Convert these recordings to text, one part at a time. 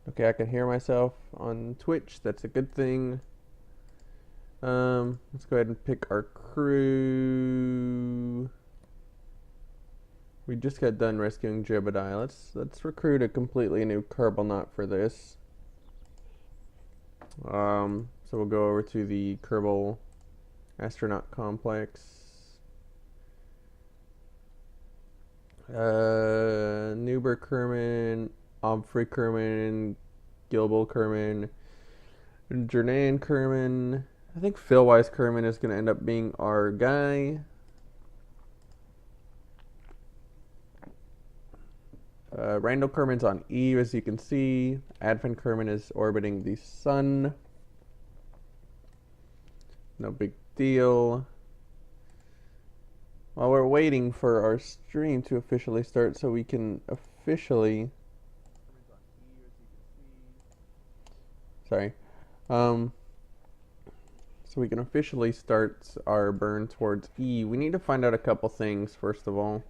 Okay, I can hear myself on Twitch. That's a good thing. Let's go ahead and pick our crew. We just got done rescuing Jebediah. Let's recruit a completely new Kerbal for this. So we'll go over to the Kerbal astronaut complex. Nuber Kerman, Omfrey Kerman, Gilbal Kerman, Jernan Kerman. I think Philwise Kerman is going to end up being our guy. Randall Kerman's on Eve, as you can see. Advent Kerman is orbiting the sun. No big deal. While we're waiting for our stream to officially start so we can officially... Sorry. So we can officially start our burn towards E. We need to find out a couple things, first of all.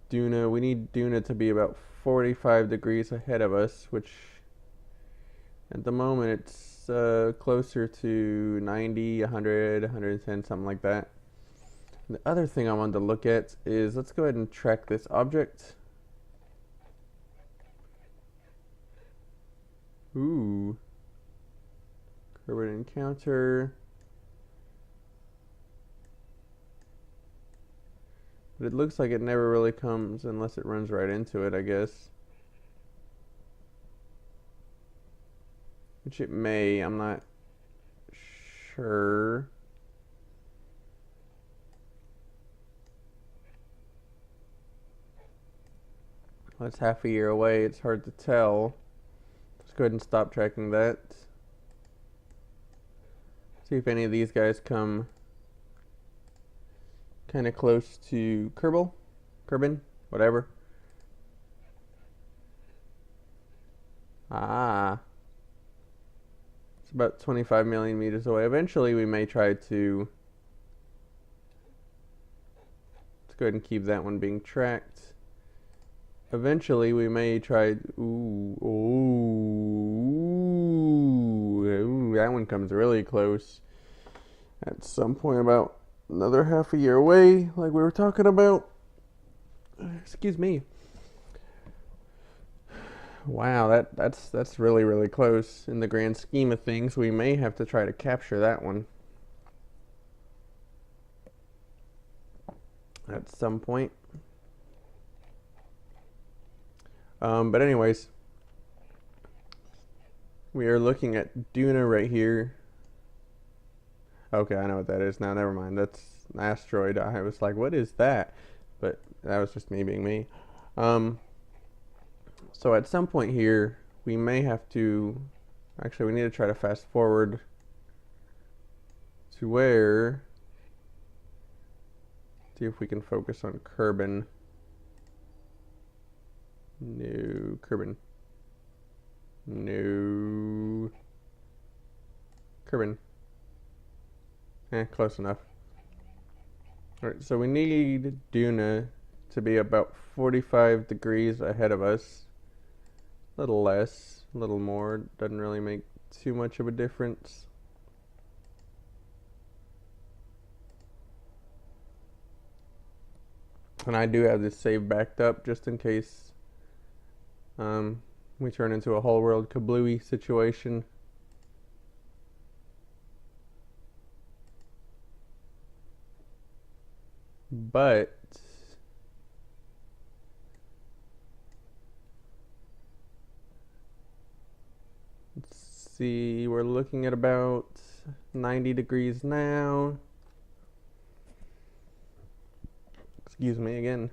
Duna, we need Duna to be about 45 degrees ahead of us, which at the moment it's closer to 90, 100, 110, something like that. And the other thing I wanted to look at is, let's go ahead and track this object. Ooh. Kerbal encounter. But it looks like it never really comes unless it runs right into it, I guess. Which it may, I'm not sure. Well, it's half a year away, it's hard to tell. Let's go ahead and stop tracking that. See if any of these guys come kind of close to Kerbin, whatever. Ah. It's about 25 million meters away. Eventually we may try to... Let's go ahead and keep that one being tracked. Eventually we may try... Ooh, that one comes really close. At some point about another half a year away, like we were talking about. Excuse me. Wow, that's really, really close in the grand scheme of things. We may have to try to capture that one at some point. But anyways, we are looking at Duna right here. Okay, I know what that is now. Never mind. That's an asteroid. I was like, what is that? But that was just me being me. So at some point here, we may have to... Actually, we need to try to fast forward to where... See if we can focus on Kerbin. No, Kerbin. No. Kerbin. Close enough. Alright, so we need Duna to be about 45 degrees ahead of us. A little less, a little more. Doesn't really make too much of a difference. And I do have this save backed up just in case we turn into a whole world kablooey situation. But let's see, we're looking at about 90 degrees now. Excuse me again.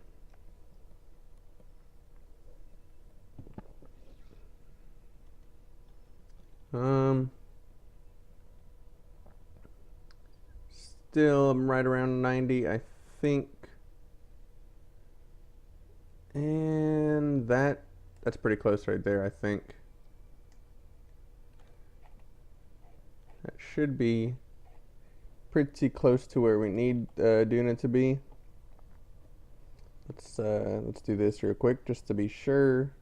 Still I'm right around 90, I think. And that's pretty close right there, I think. That should be pretty close to where we need Duna to be. Let's do this real quick just to be sure.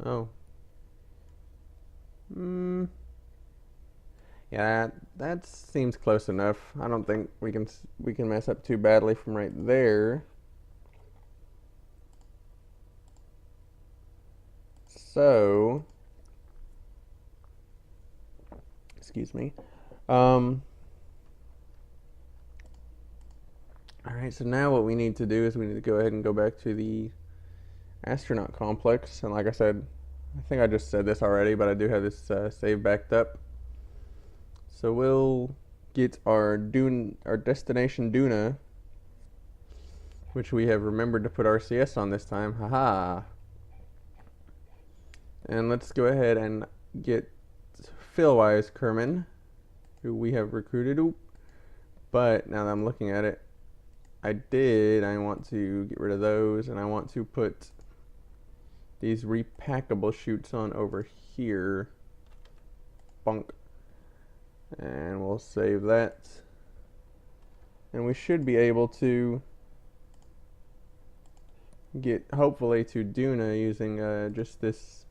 Oh. Hmm. Yeah, that seems close enough. I don't think we can mess up too badly from right there. So, excuse me. Um, all right, so now what we need to do is we need to go ahead and go back to the astronaut complex. And like I said, I think I just said this already, but I do have this save backed up. So we'll get our destination Duna, which we have remembered to put RCS on this time. Haha. And let's go ahead and get Philwise Kerman, who we have recruited. Oop. But now that I'm looking at it, I want to get rid of those, and I want to put these repackable chutes on over here. Bunk. And we'll save that. And we should be able to get, hopefully, to Duna using just this.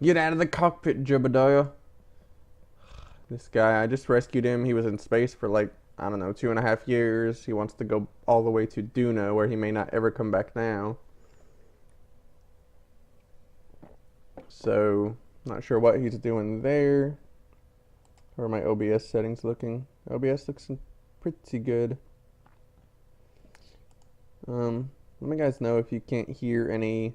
Get out of the cockpit, Jebediah. This guy, I just rescued him. He was in space for like, I don't know, 2.5 years. He wants to go all the way to Duna, where he may not ever come back now. So, not sure what he's doing there. How are my OBS settings looking? OBS looks pretty good. Let me guys know if you can't hear any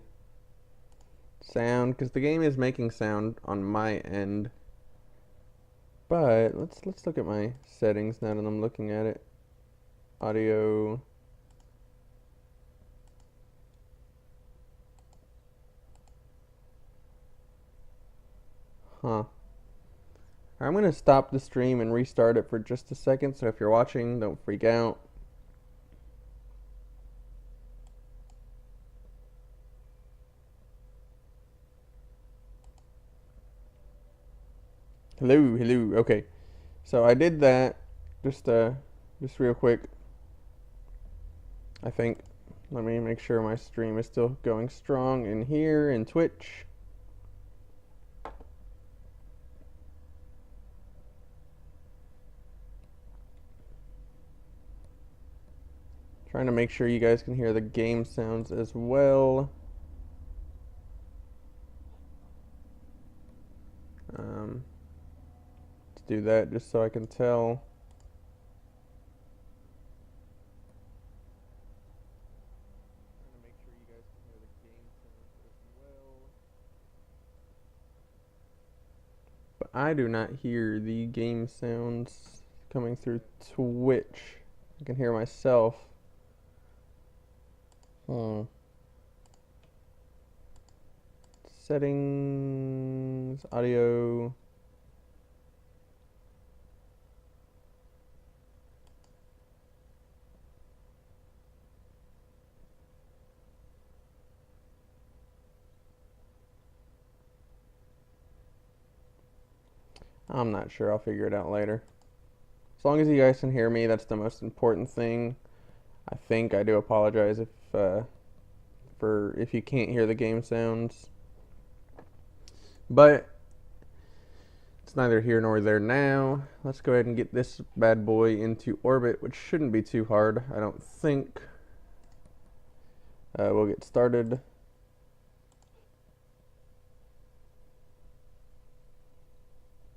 sound, because the game is making sound on my end. But let's look at my settings now that I'm looking at it. Audio. Huh. I'm going to stop the stream and restart it for just a second, so if you're watching, don't freak out. Hello. Okay. So I did that just real quick. I think, let me make sure my stream is still going strong in here in Twitch. Trying to make sure you guys can hear the game sounds as well. Let's do that just so I can tell. Trying to make sure you guys can hear the game sounds as well. But I do not hear the game sounds coming through Twitch. I can hear myself. Settings, audio. I'm not sure. I'll figure it out later. As long as you guys can hear me, that's the most important thing. I think I do apologize if you can't hear the game sounds. But it's neither here nor there now. Let's go ahead and get this bad boy into orbit, which shouldn't be too hard, I don't think. We'll get started.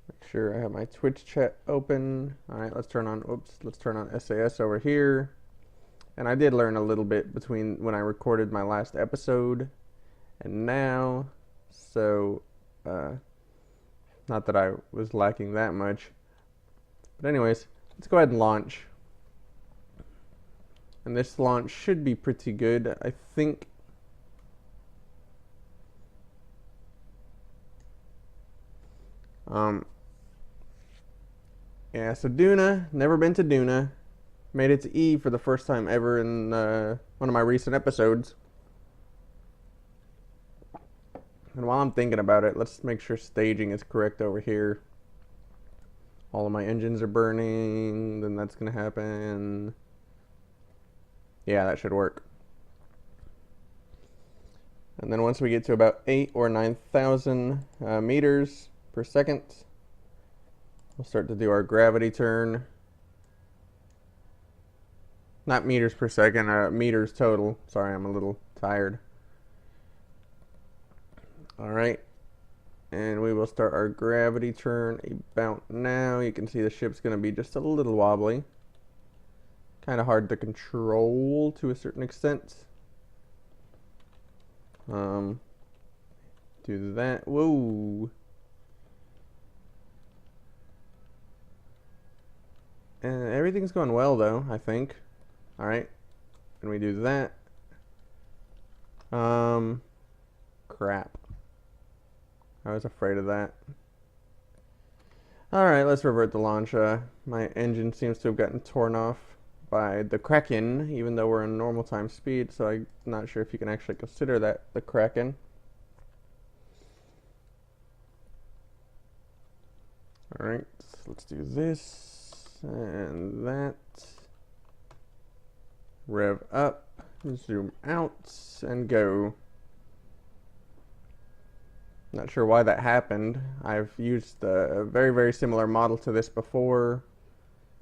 Make sure I have my Twitch chat open. Alright, let's turn on SAS over here. And I did learn a little bit between when I recorded my last episode and now. So, not that I was lacking that much. But anyways, let's go ahead and launch. And this launch should be pretty good, I think. Yeah, so Duna, never been to Duna. Made it to E for the first time ever in one of my recent episodes. And while I'm thinking about it, let's make sure staging is correct over here. All of my engines are burning, then that's going to happen. Yeah, that should work. And then once we get to about 8 or 9,000 meters per second, we'll start to do our gravity turn. Not meters per second, meters total. Sorry, I'm a little tired. Alright, and we will start our gravity turn about now. You can see the ship's going to be just a little wobbly. Kind of hard to control to a certain extent. Do that. Whoa. And everything's going well though, I think. Alright. And we do that. Crap. I was afraid of that. Alright, let's revert the launch. My engine seems to have gotten torn off by the Kraken, even though we're in normal time speed, so I'm not sure if you can actually consider that the Kraken. Alright, let's do this and that. Rev up, zoom out, and go. Not sure why that happened. I've used a very, very similar model to this before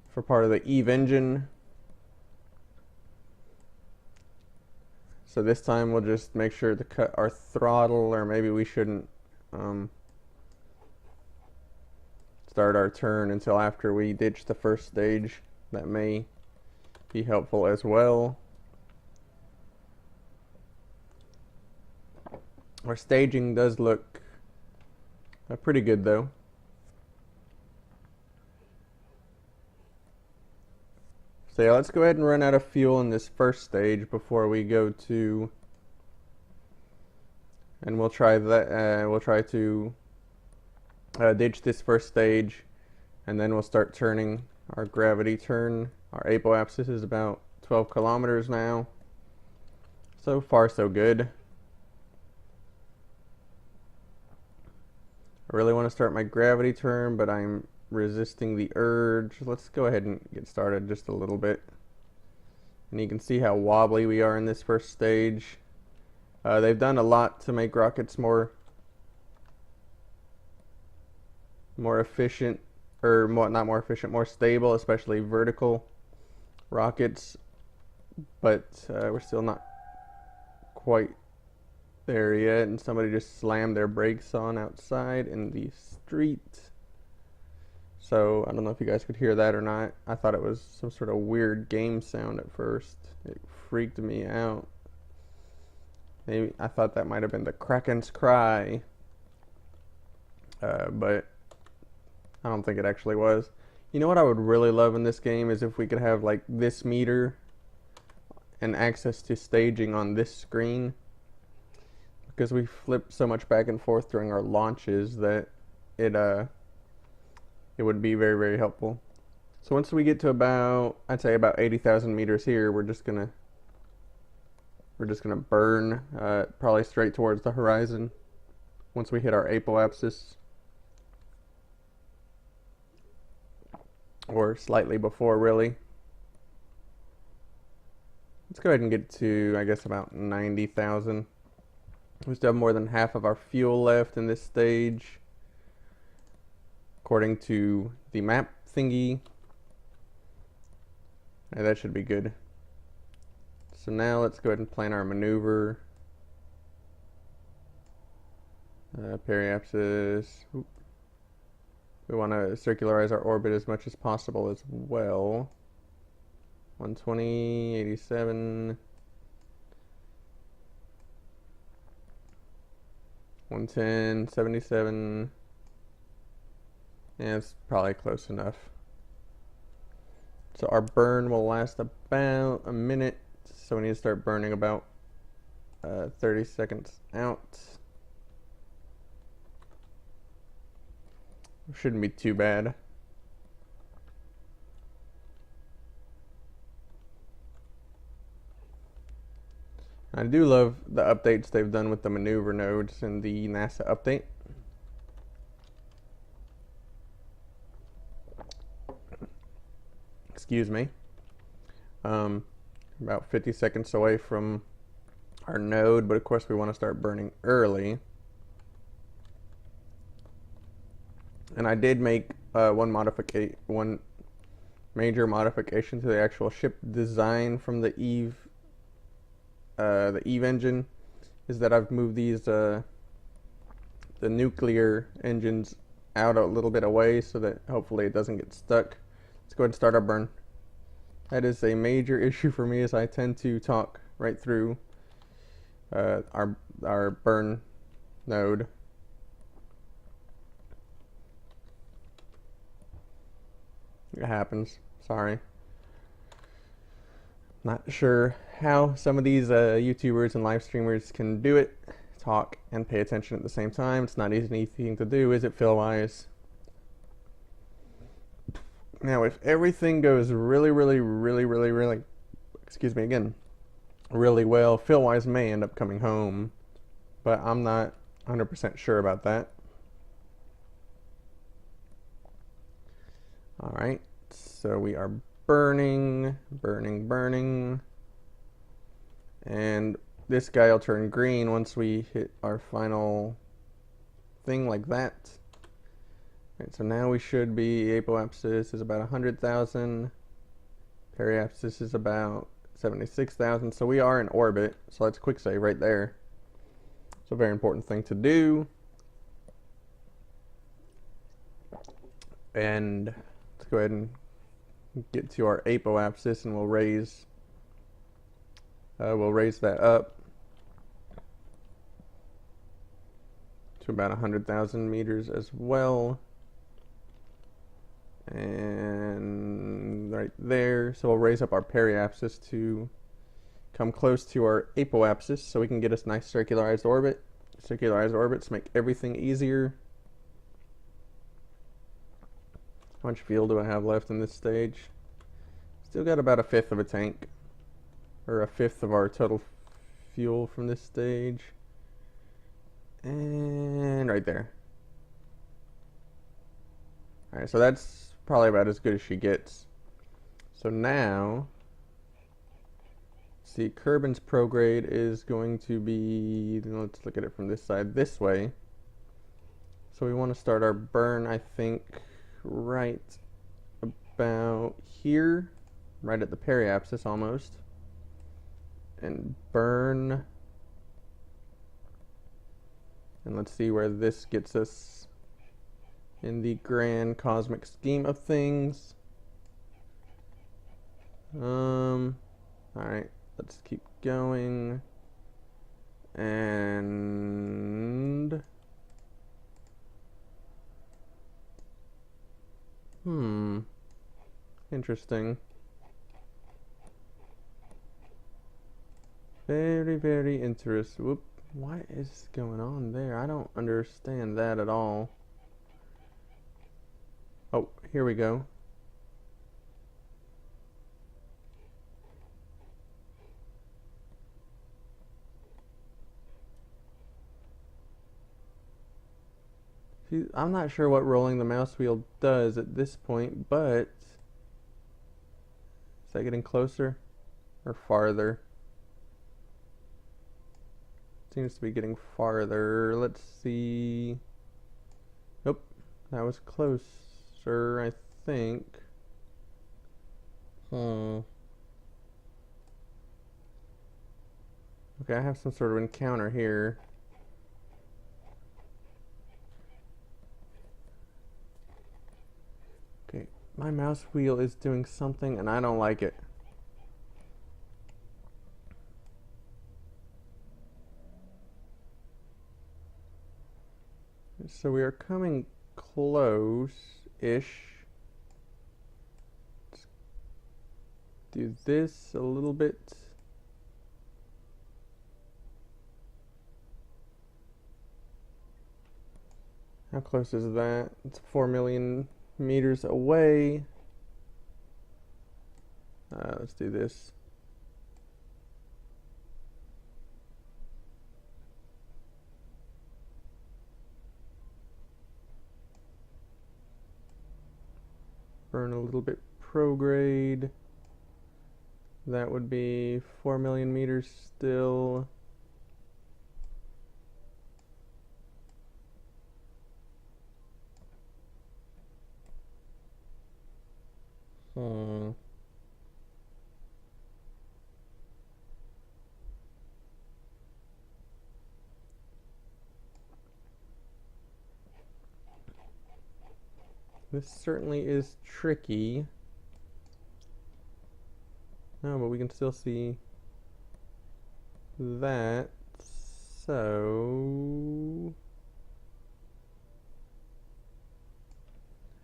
for part of the Eve engine. So this time we'll just make sure to cut our throttle, or maybe we shouldn't start our turn until after we ditch the first stage. That may be helpful as well. Our staging does look pretty good though. So yeah, let's go ahead and run out of fuel in this first stage before we go to, and we'll try that. We'll try to ditch this first stage, and then we'll start turning our gravity turn. Our apoapsis is about 12 kilometers now. So far, so good. I really want to start my gravity turn, but I'm resisting the urge. Let's go ahead and get started just a little bit. And you can see how wobbly we are in this first stage. They've done a lot to make rockets more efficient, or not more efficient, more stable, especially vertical rockets. But we're still not quite there yet, and somebody just slammed their brakes on outside in the street. So I don't know if you guys could hear that or not. I thought it was some sort of weird game sound at first. It freaked me out. Maybe I thought that might have been the Kraken's cry, but I don't think it actually was. You know what I would really love in this game is if we could have like this meter and access to staging on this screen, because we flip so much back and forth during our launches that it would be very, very helpful. So once we get to about, I'd say about 80,000 meters here, we're just gonna burn probably straight towards the horizon once we hit our apoapsis, or slightly before, really. Let's go ahead and get to, I guess, about 90,000. We still have more than half of our fuel left in this stage, according to the map thingy. And that should be good. So now let's go ahead and plan our maneuver. Periapsis. Oop. We want to circularize our orbit as much as possible as well. 120, 87, 110, 77. Yeah, it's probably close enough. So our burn will last about a minute, so we need to start burning about 30 seconds out. Shouldn't be too bad. I do love the updates they've done with the maneuver nodes in the NASA update. Excuse me. About 50 seconds away from our node, but of course we want to start burning early. And I did make one major modification to the actual ship design from the Eve engine, is that I've moved these the nuclear engines out a little bit away so that hopefully it doesn't get stuck. Let's go ahead and start our burn. That is a major issue for me, as I tend to talk right through our burn node. It happens. Sorry. Not sure how some of these YouTubers and live streamers can do it, talk and pay attention at the same time. It's not an easy thing to do, is it, Phil-wise? Now, if everything goes really, excuse me again, really well, Phil-wise may end up coming home, but I'm not 100% sure about that. All right, so we are burning, and this guy will turn green once we hit our final thing like that. All right, so now we should be, apoapsis is about 100,000, periapsis is about 76,000, so we are in orbit, so let's quick save right there. It's a very important thing to do. And let's go ahead and get to our apoapsis, and we'll raise that up to about 100,000 meters as well. And right there, so we'll raise up our periapsis to come close to our apoapsis so we can get us nice circularized orbit. Circularized orbits make everything easier. How much fuel do I have left in this stage? Still got about a fifth of a tank, or a fifth of our total fuel from this stage. And right there. Alright, so that's probably about as good as she gets. So now, see, Kerbin's prograde is going to be, let's look at it from this side, this way. So we want to start our burn, I think, right about here, right at the periapsis almost, and burn. And let's see where this gets us in the grand cosmic scheme of things. Alright, let's keep going. And interesting. Very interesting. Whoop. What is going on there? I don't understand that at all. Oh, here we go. See, I'm not sure what rolling the mouse wheel does at this point, but is that getting closer or farther? Seems to be getting farther. Let's see. Nope, that was closer, I think. Okay, I have some sort of encounter here. Okay, my mouse wheel is doing something and I don't like it. So we are coming close-ish. Let's do this a little bit. How close is that? It's 4 million meters away. Let's do this. Burn a little bit prograde. That would be 4 million meters still. Hmm. This certainly is tricky. No, but we can still see that. So,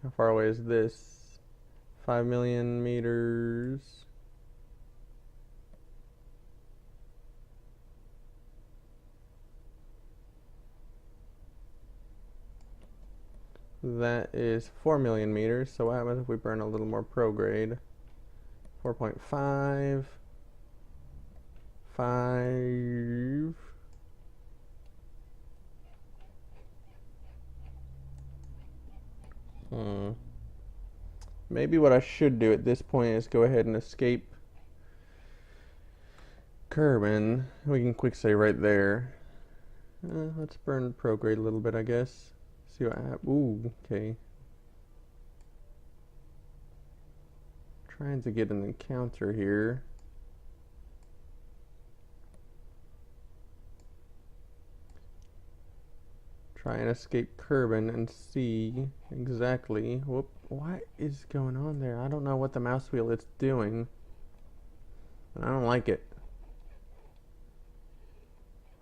how far away is this? 5 million meters. That is 4 million meters. So what happens if we burn a little more prograde? 4.5. 5. Maybe what I should do at this point is go ahead and escape Kerbin. We can quick save right there. Let's burn prograde a little bit, I guess. See what happens. Ooh, okay. Trying to get an encounter here. Try and escape Kerbin and see exactly. Whoop, what is going on there? I don't know what the mouse wheel is doing. And I don't like it.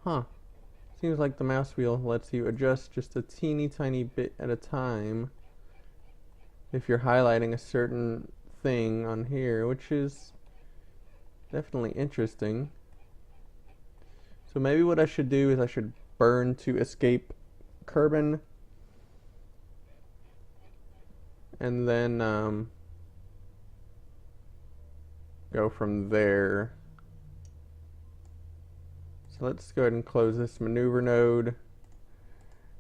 Huh. Seems like the mouse wheel lets you adjust just a teeny tiny bit at a time if you're highlighting a certain thing on here, which is definitely interesting. So maybe what I should do is I should burn to escape Kerbin, and then go from there. So let's go ahead and close this maneuver node,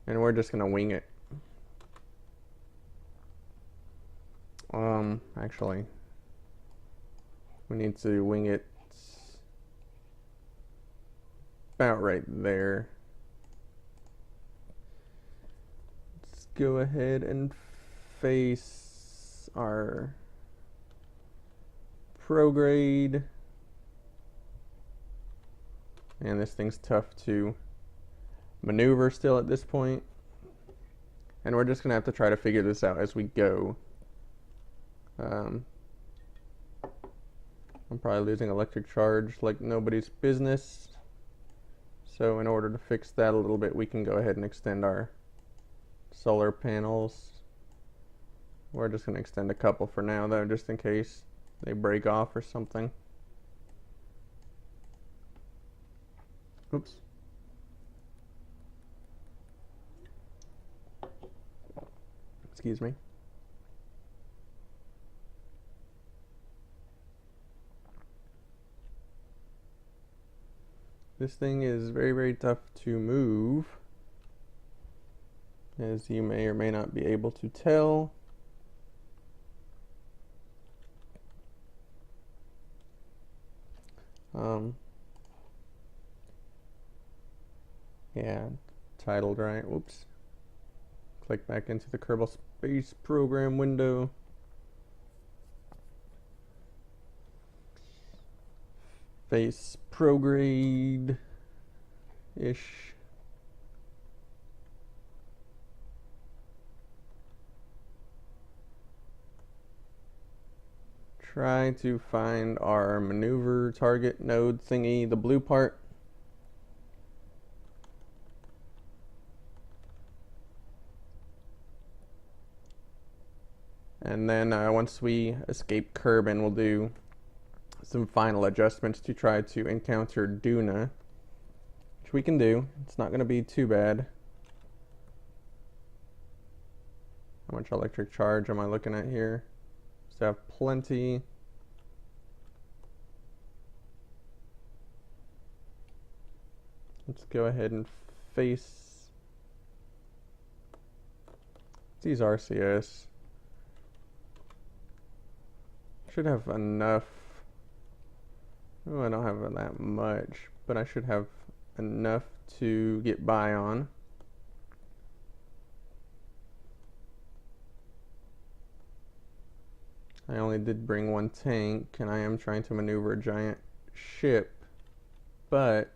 and we're just gonna wing it. Actually, we need to wing it about right there. Let's go ahead and face our prograde. And this thing's tough to maneuver still at this point. And we're just gonna have to try to figure this out as we go. I'm probably losing electric charge like nobody's business. So in order to fix that a little bit, we can go ahead and extend our solar panels. We're just going to extend a couple for now though, just in case they break off or something. Oops. Excuse me. This thing is very, very tough to move, as you may or may not be able to tell. Yeah, titled right. Whoops. Click back into the Kerbal Space Program window. Face prograde-ish. Try to find our maneuver target node thingy, the blue part. And then once we escape Kerbin, we'll do some final adjustments to try to encounter Duna, which we can do. It's not going to be too bad. How much electric charge am I looking at here? Still have plenty. Let's go ahead and face these RCS. Should have enough. Oh, I don't have that much, but I should have enough to get by on. I only did bring one tank, and I am trying to maneuver a giant ship, but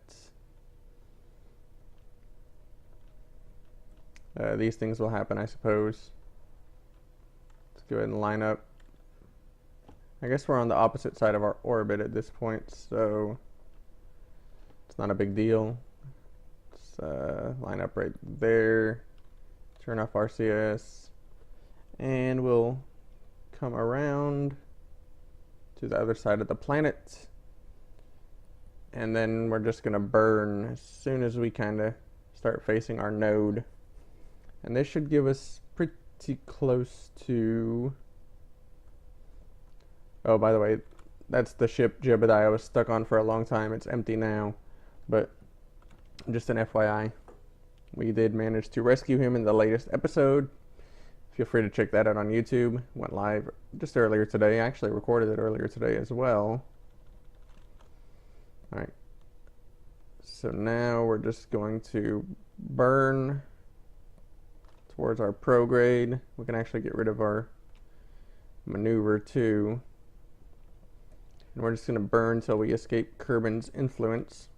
these things will happen, I suppose. Let's go ahead and line up. I guess we're on the opposite side of our orbit at this point, so it's not a big deal. Let's line up right there, turn off RCS, and we'll come around to the other side of the planet, and then we're just gonna burn as soon as we kind of start facing our node, and this should give us pretty close to, oh, by the way, that's the ship Jebediah was stuck on for a long time. It's empty now, but just an FYI, we did manage to rescue him in the latest episode. Feel free to check that out on YouTube. Went live just earlier today. I actually recorded it earlier today as well. Alright. So now we're just going to burn towards our prograde. We can actually get rid of our maneuver too. And we're just going to burn until we escape Kerbin's influence.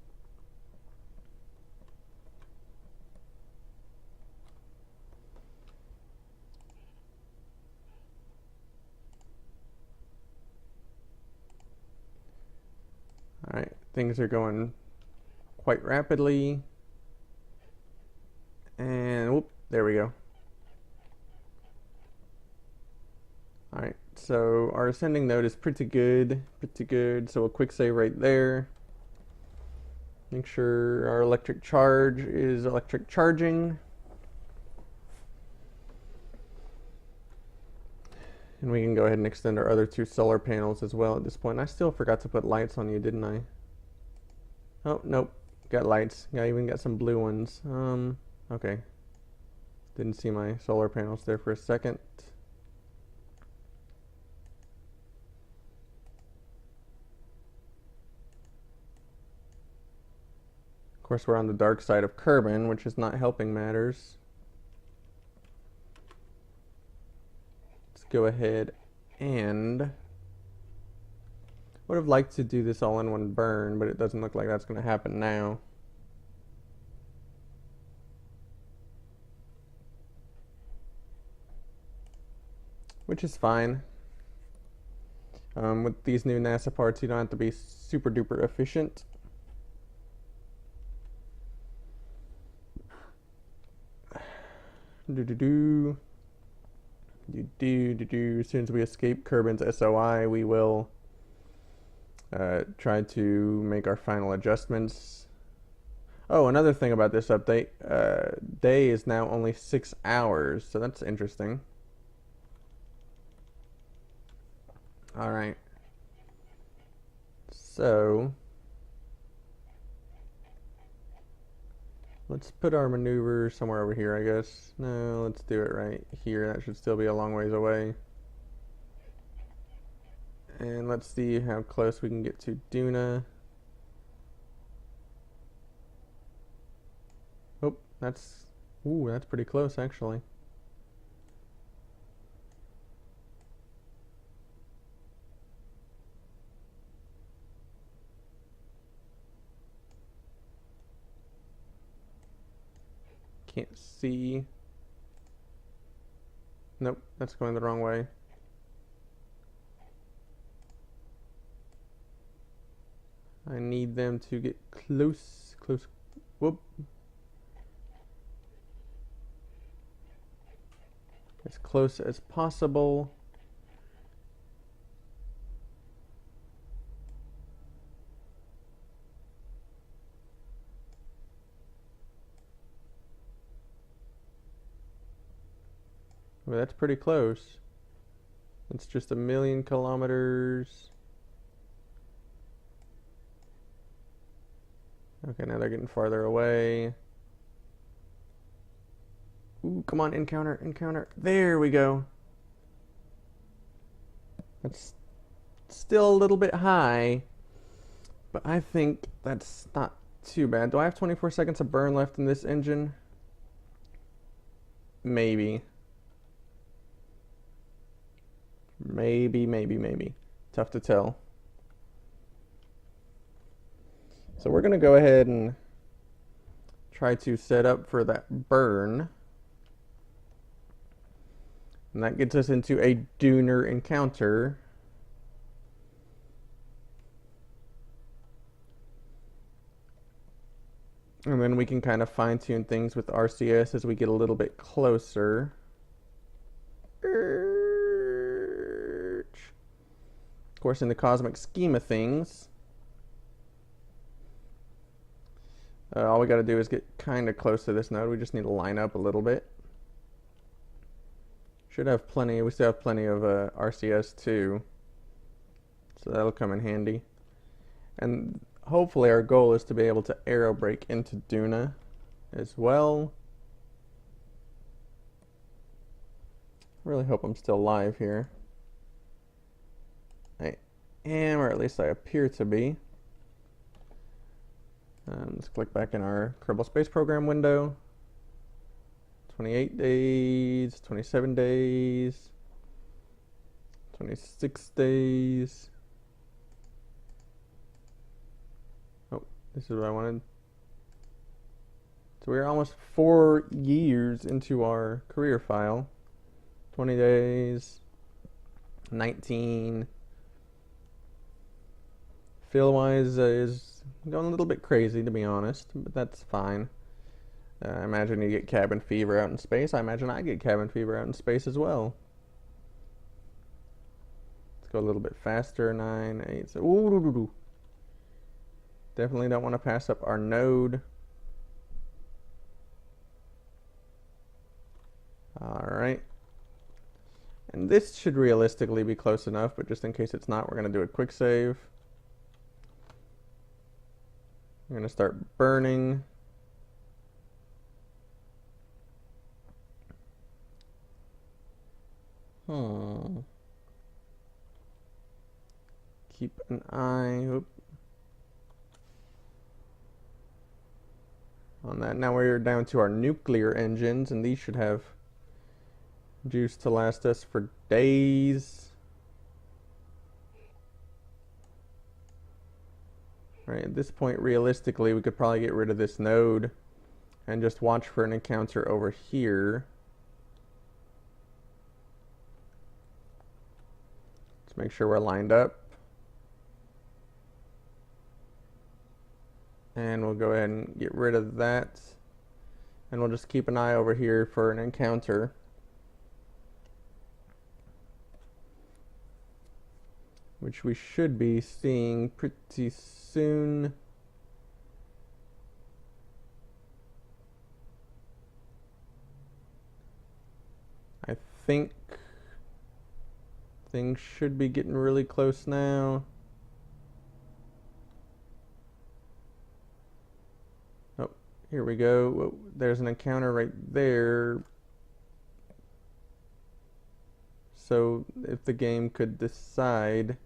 Alright, things are going quite rapidly. And whoop, there we go. Alright, so our ascending node is pretty good. So a quick save right there. Make sure our electric charge is electric charging. And we can go ahead and extend our other two solar panels as well at this point. I still forgot to put lights on you, didn't I? Oh, nope. Got lights. I even got some blue ones. Okay. Didn't see my solar panels there for a second. Of course, we're on the dark side of Kerbin, which is not helping matters. Go ahead and would have liked to do this all in one burn, but it doesn't look like that's going to happen now. Which is fine. With these new NASA parts, you don't have to be super duper efficient. As soon as we escape Kerbin's SOI, we will try to make our final adjustments. Oh, another thing about this update, day is now only 6 hours, so that's interesting. Alright. So let's put our maneuver somewhere over here, I guess. No, let's do it right here. That should still be a long ways away. And let's see how close we can get to Duna. Oh, that's pretty close, actually. Can't see. Nope, that's going the wrong way. I need them to get close. Whoop. As close as possible. Well, that's pretty close. It's just 1,000,000 kilometers. Okay, now they're getting farther away. Ooh, come on, encounter. There we go. That's still a little bit high, but I think that's not too bad. Do I have 24 seconds of burn left in this engine? Maybe. Maybe, maybe, maybe. Tough to tell. So we're going to go ahead and try to set up for that burn. And that gets us into a Duna encounter. And then we can kind of fine-tune things with RCS as we get a little bit closer. Of course, in the cosmic scheme of things, all we got to do is get kind of close to this node. We just need to line up a little bit. Should have plenty. We still have plenty of RCS too, so that'll come in handy. And hopefully our goal is to be able to arrow break into Duna as well. I really hope I'm still live here. I am, or at least I appear to be. Let's click back in our Kerbal Space Program window. 28 days, 27 days, 26 days. Oh, this is what I wanted. So we're almost 4 years into our career file. 20 days, 19. Feel-wise is going a little bit crazy, to be honest, but that's fine. I imagine you get cabin fever out in space. I imagine I get cabin fever out in space as well. Let's go a little bit faster. 9, 8, so, ooh, definitely don't want to pass up our node. Alright. And this should realistically be close enough, but just in case it's not, we're going to do a quick save. We're going to start burning. Keep an eye on that. Now we're down to our nuclear engines, and these should have juice to last us for days. Alright, at this point, realistically, we could probably get rid of this node and just watch for an encounter over here. Let's make sure we're lined up. And we'll go ahead and get rid of that. And we'll just keep an eye over here for an encounter. Which we should be seeing pretty soon. I think things should be getting really close now. Oh, here we go. Whoa, there's an encounter right there. So if the game could decide.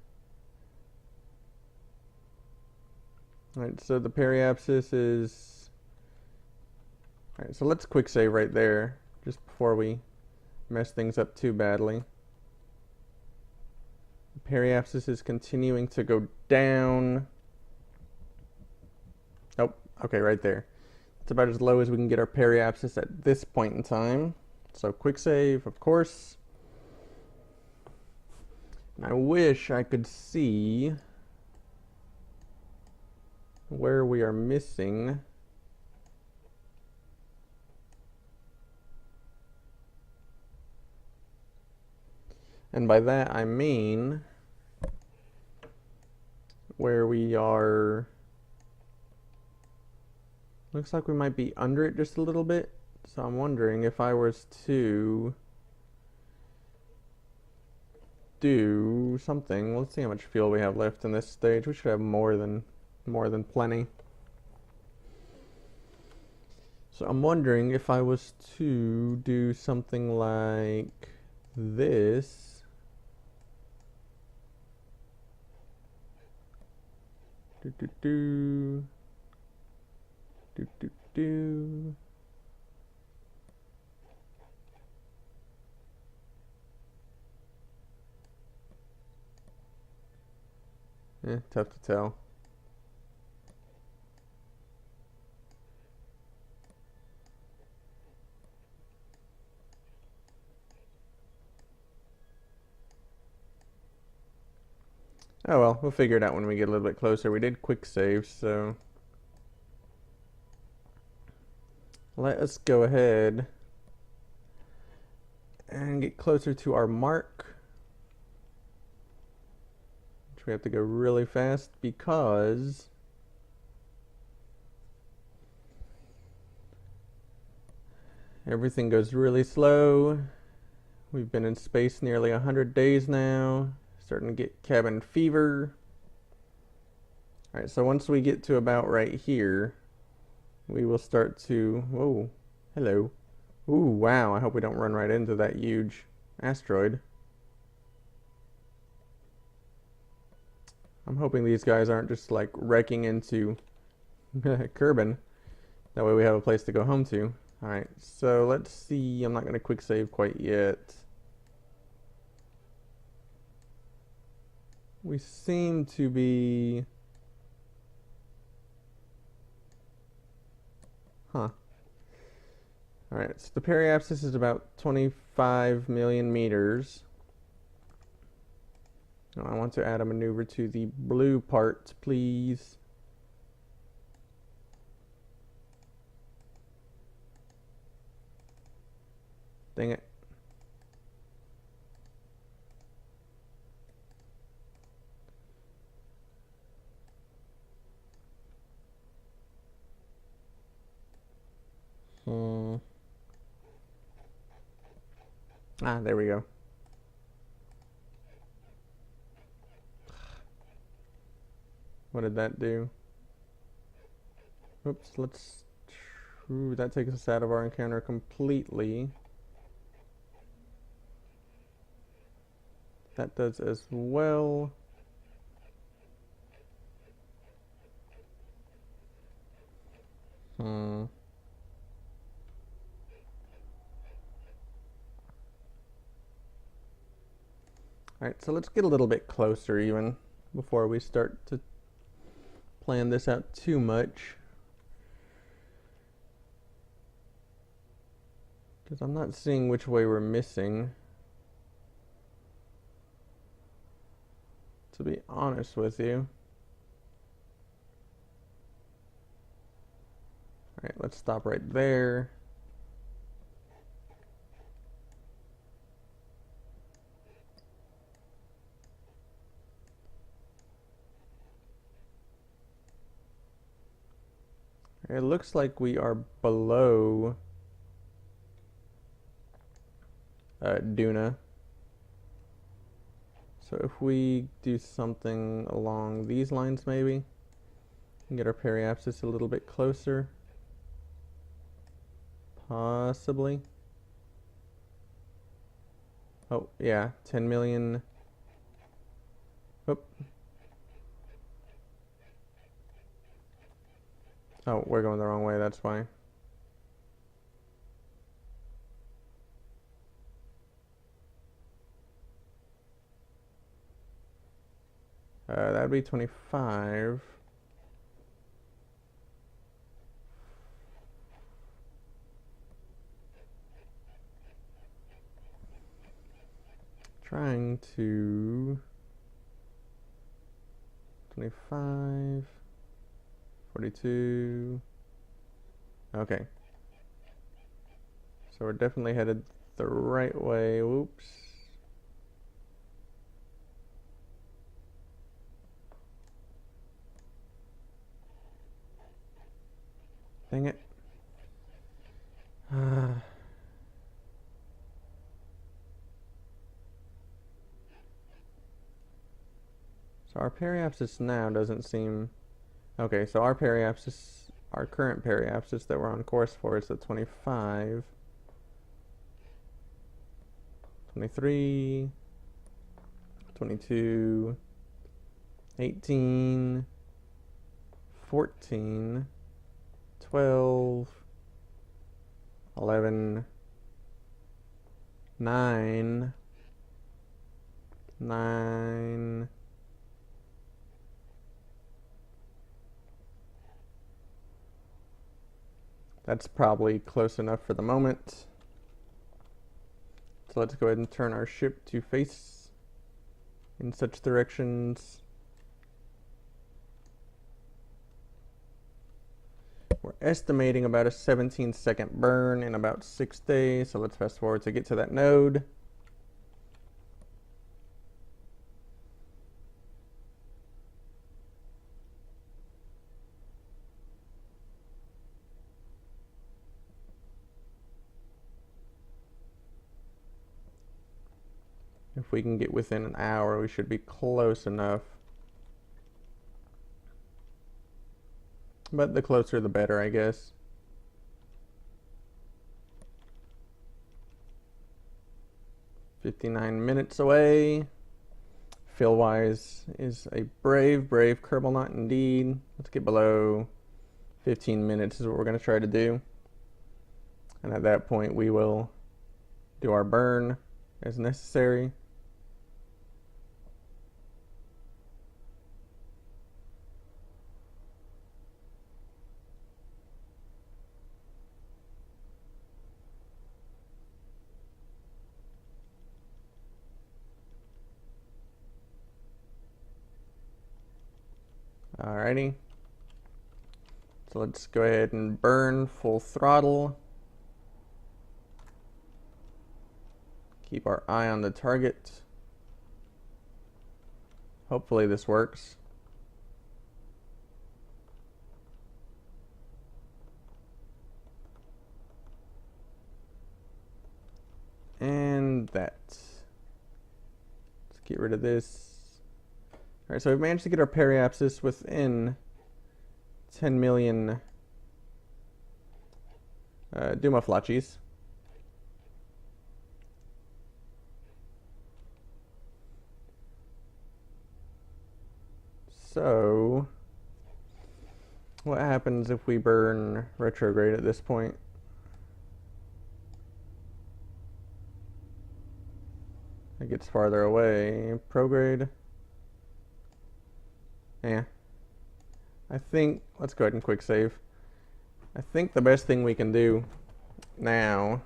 Alright, so the periapsis is... Alright, so let's quick save right there, just before we mess things up too badly. The periapsis is continuing to go down. Oh, okay, right there. It's about as low as we can get our periapsis at this point in time. So quick save, of course. And I wish I could see where we are missing. And by that I mean where we are. Looks like we might be under it just a little bit. So I'm wondering if I was to do something. Let's see how much fuel we have left in this stage. We should have more than plenty. So I'm wondering if I was to do something like this. Do do do. Do do do. Tough to tell. Oh well, we'll figure it out when we get a little bit closer. We did quick save, so let us go ahead and get closer to our mark. Which we have to go really fast because everything goes really slow. We've been in space nearly 100 days now. Starting to get cabin fever. Alright, so once we get to about right here, we will start to... Whoa, hello. Ooh, wow, I hope we don't run right into that huge asteroid. I'm hoping these guys aren't just like wrecking into Kerbal. That way we have a place to go home to. Alright, so let's see. I'm not going to quick save quite yet. We seem to be... Huh. Alright, so the periapsis is about 25 million meters. Now I want to add a maneuver to the blue part, please. Dang it. Ah, there we go. What did that do? Oops, let's... Ooh, that takes us out of our encounter completely. That does as well. Alright, so let's get a little bit closer even before we start to plan this out too much. Because I'm not seeing which way we're missing, to be honest with you. Alright, let's stop right there. It looks like we are below Duna. So if we do something along these lines maybe, and get our periapsis a little bit closer. Possibly. Oh, yeah, 10 million. Oop. Oh, we're going the wrong way, that's why. That'd be 25. Trying to 25, 42. Okay. So we're definitely headed the right way. Whoops. Dang it. So our periapsis now doesn't seem... Okay, so our periapsis, our current periapsis that we're on course for is at 25, 23, 22, 18, 14, 12, 11, 9, That's probably close enough for the moment. So let's go ahead and turn our ship to face in such directions. We're estimating about a 17-second burn in about 6 days. So let's fast forward to get to that node. If we can get within an hour, we should be close enough. But the closer the better, I guess. "59 minutes away. Phil-wise is a brave Kerbal knot indeed. Let's get below 15 minutes is what we're going to try to do. And at that point, we will do our burn as necessary. Alrighty. So let's go ahead and burn full throttle. Keep our eye on the target. Hopefully this works. And that. Let's get rid of this. Alright, so we've managed to get our periapsis within 10 million Duma flachis. So, what happens if we burn retrograde at this point? It gets farther away. Prograde. Yeah. I think, let's go ahead and quick save. I think the best thing we can do now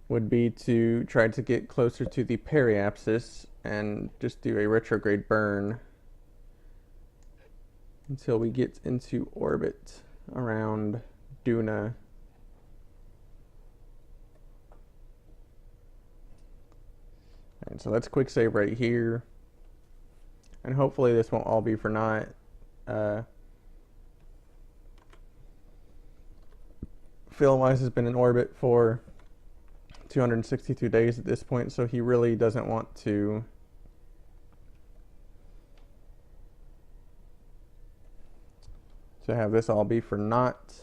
would be to try to get closer to the periapsis and just do a retrograde burn until we get into orbit around Duna. And so let's quick save right here. And hopefully this won't all be for naught. Phil-wise has been in orbit for 262 days at this point, so he really doesn't want to have this all be for naught.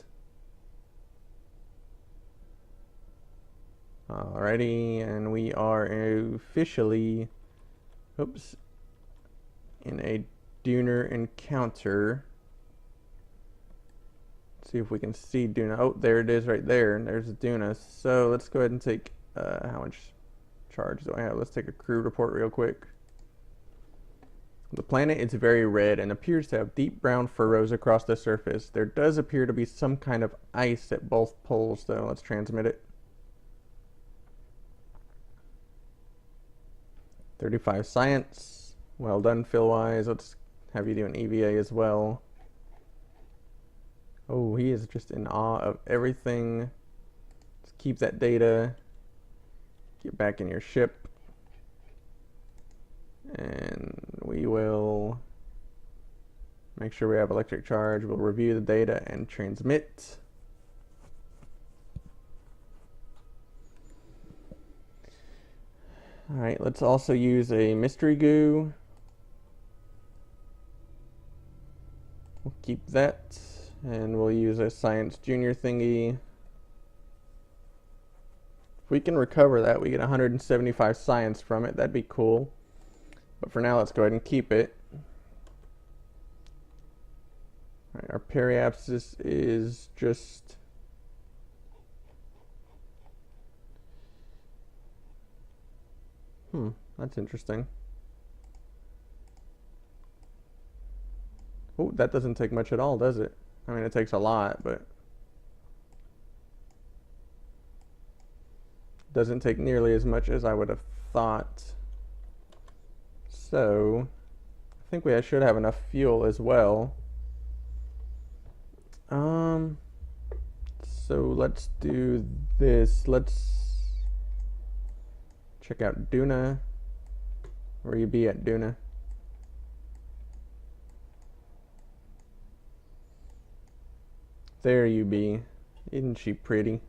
Alrighty, and we are officially, oops, in a Duna encounter. Let's see if we can see Duna. Oh, there it is right there. There's Duna. So let's go ahead and take, how much charge do I have? Let's take a crew report real quick. The planet is very red and appears to have deep brown furrows across the surface. There does appear to be some kind of ice at both poles, though. Let's transmit it. 35 science. Well done, Phil-wise. Let's have you do an EVA as well. Oh, he is just in awe of everything. Let's keep that data. Get back in your ship. And we will make sure we have electric charge. We'll review the data and transmit. Alright, let's also use a mystery goo. We'll keep that, and we'll use a science junior thingy. If we can recover that, we get 175 science from it. That'd be cool. But for now, let's go ahead and keep it. All right, our periapsis is just that's interesting. Oh, that doesn't take much at all, does it? I mean, it takes a lot, but doesn't take nearly as much as I would have thought. So, I think we should have enough fuel as well. So let's do this. Let's check out Duna. Where you be at, Duna? There you be. Isn't she pretty?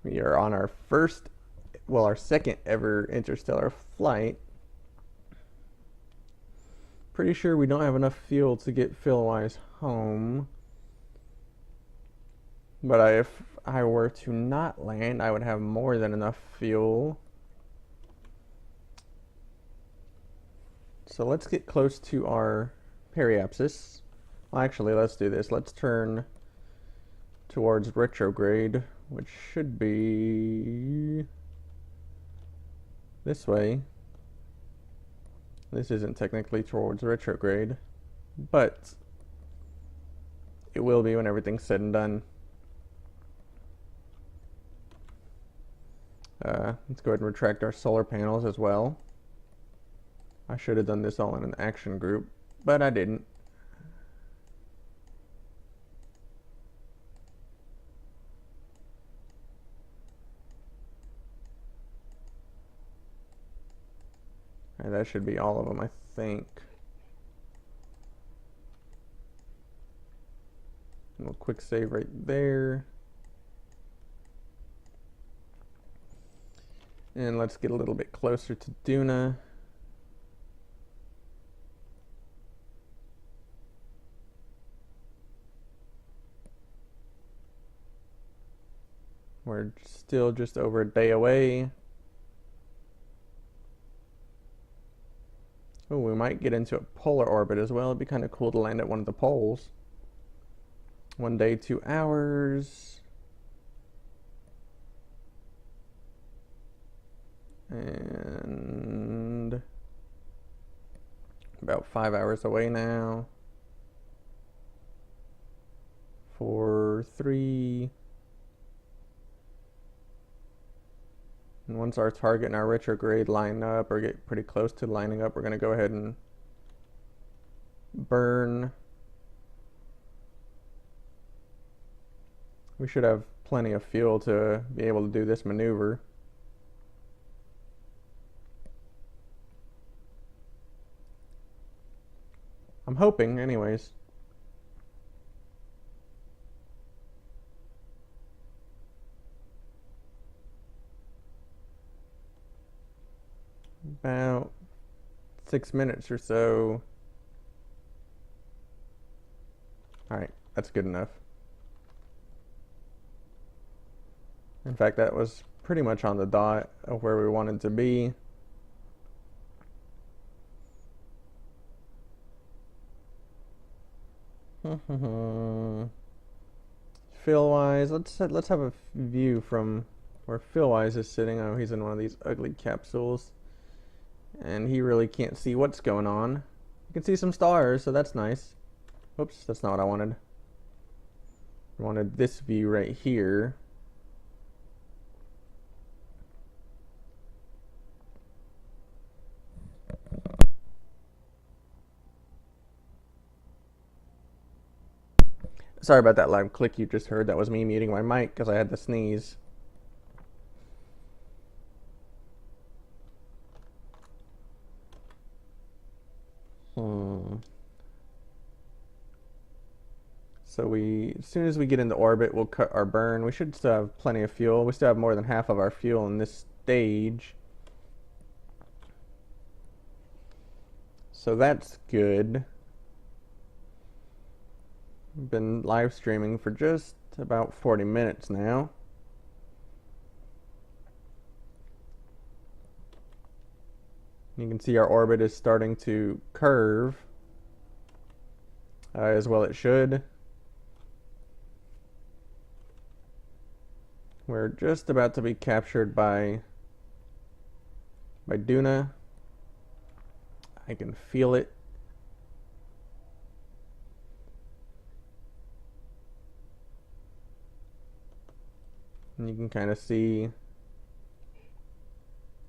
We are on our first, well, our second ever interstellar flight. Pretty sure we don't have enough fuel to get Philwise home. But if I were to not land, I would have more than enough fuel. So let's get close to our periapsis. Well, actually, let's do this. Let's turn towards retrograde, which should be this way. This isn't technically towards retrograde, but it will be when everything's said and done. Let's go ahead and retract our solar panels as well. I should have done this all in an action group, but I didn't. Alright, that should be all of them, I think. A little quick save right there. And let's get a little bit closer to Duna. We're still just over a day away. Oh, we might get into a polar orbit as well. It'd be kind of cool to land at one of the poles. 1 day, 2 hours. And about 5 hours away now. 4, 3. And once our target and our retrograde line up or get pretty close to lining up, we're going to go ahead and burn. We should have plenty of fuel to be able to do this maneuver. I'm hoping, anyways. About 6 minutes or so. Alright, that's good enough. In fact, that was pretty much on the dot of where we wanted to be. Philwise, let's have a view from where Philwise is sitting. Oh, he's in one of these ugly capsules, and he really can't see what's going on. You can see some stars, so that's nice. Oops, that's not what I wanted. I wanted this view right here. Sorry about that loud click you just heard. That was me muting my mic because I had to sneeze. So as soon as we get into orbit, we'll cut our burn. We should still have plenty of fuel. We still have more than half of our fuel in this stage. So that's good. We've been live streaming for just about 40 minutes now. You can see our orbit is starting to curve, as well it should. We're just about to be captured by Duna. I can feel it. And you can kind of see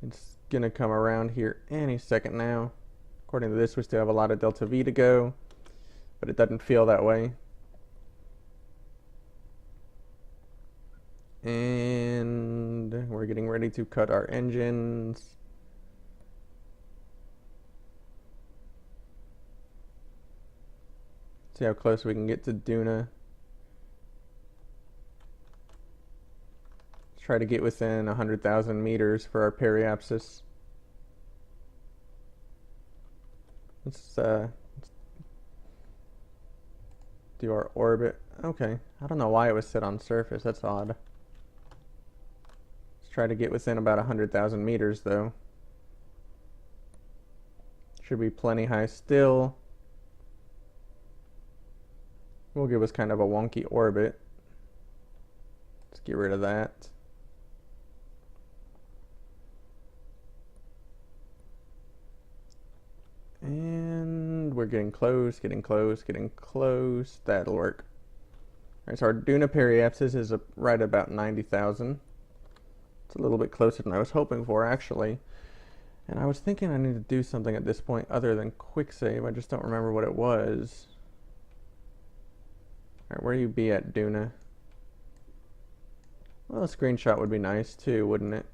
it's gonna come around here any second now. According to this, we still have a lot of delta V to go, but it doesn't feel that way. And we're getting ready to cut our engines. See how close we can get to Duna. Let's try to get within 100,000 meters for our periapsis. Let's do our orbit. Okay, I don't know why it was set on surface. That's odd. Let's try to get within about 100,000 meters though. Should be plenty high still. Will give us kind of a wonky orbit. Let's get rid of that. And we're getting close, getting close, getting close. That'll work. Alright, so our Duna periapsis is right about 90,000. It's a little bit closer than I was hoping for, actually. And I was thinking I need to do something at this point other than quick save. I just don't remember what it was. Alright, where you be at, Duna? Well, a screenshot would be nice too, wouldn't it?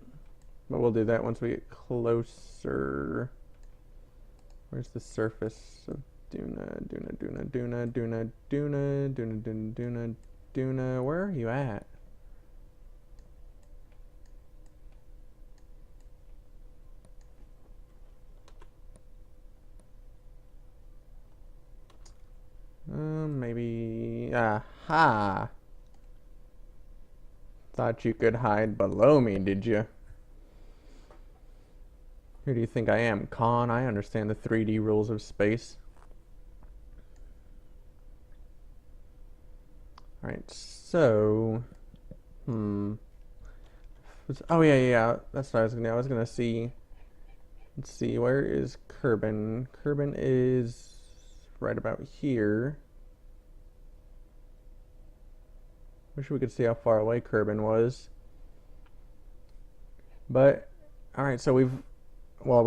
But we'll do that once we get closer. Where's the surface of Duna? Duna. Where are you at? Maybe. Aha! Thought you could hide below me, did you? Who do you think I am, Khan? I understand the 3D rules of space. Alright, so... Oh, yeah. That's what I was gonna see... Let's see, where is Kerbal? Kerbal is right about here. Wish we could see how far away Kerbal was. But, alright, so we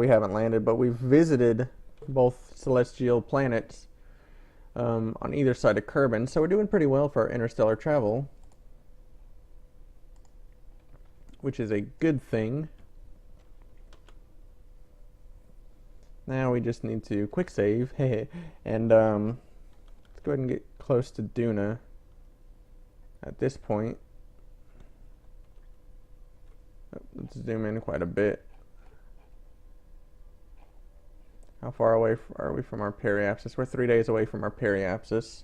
haven't landed, but we've visited both celestial planets on either side of Kerbal, so we're doing pretty well for our interstellar travel, which is a good thing. Now we just need to quick save, and let's go ahead and get close to Duna at this point. Let's zoom in quite a bit. How far away are we from our periapsis? We're 3 days away from our periapsis.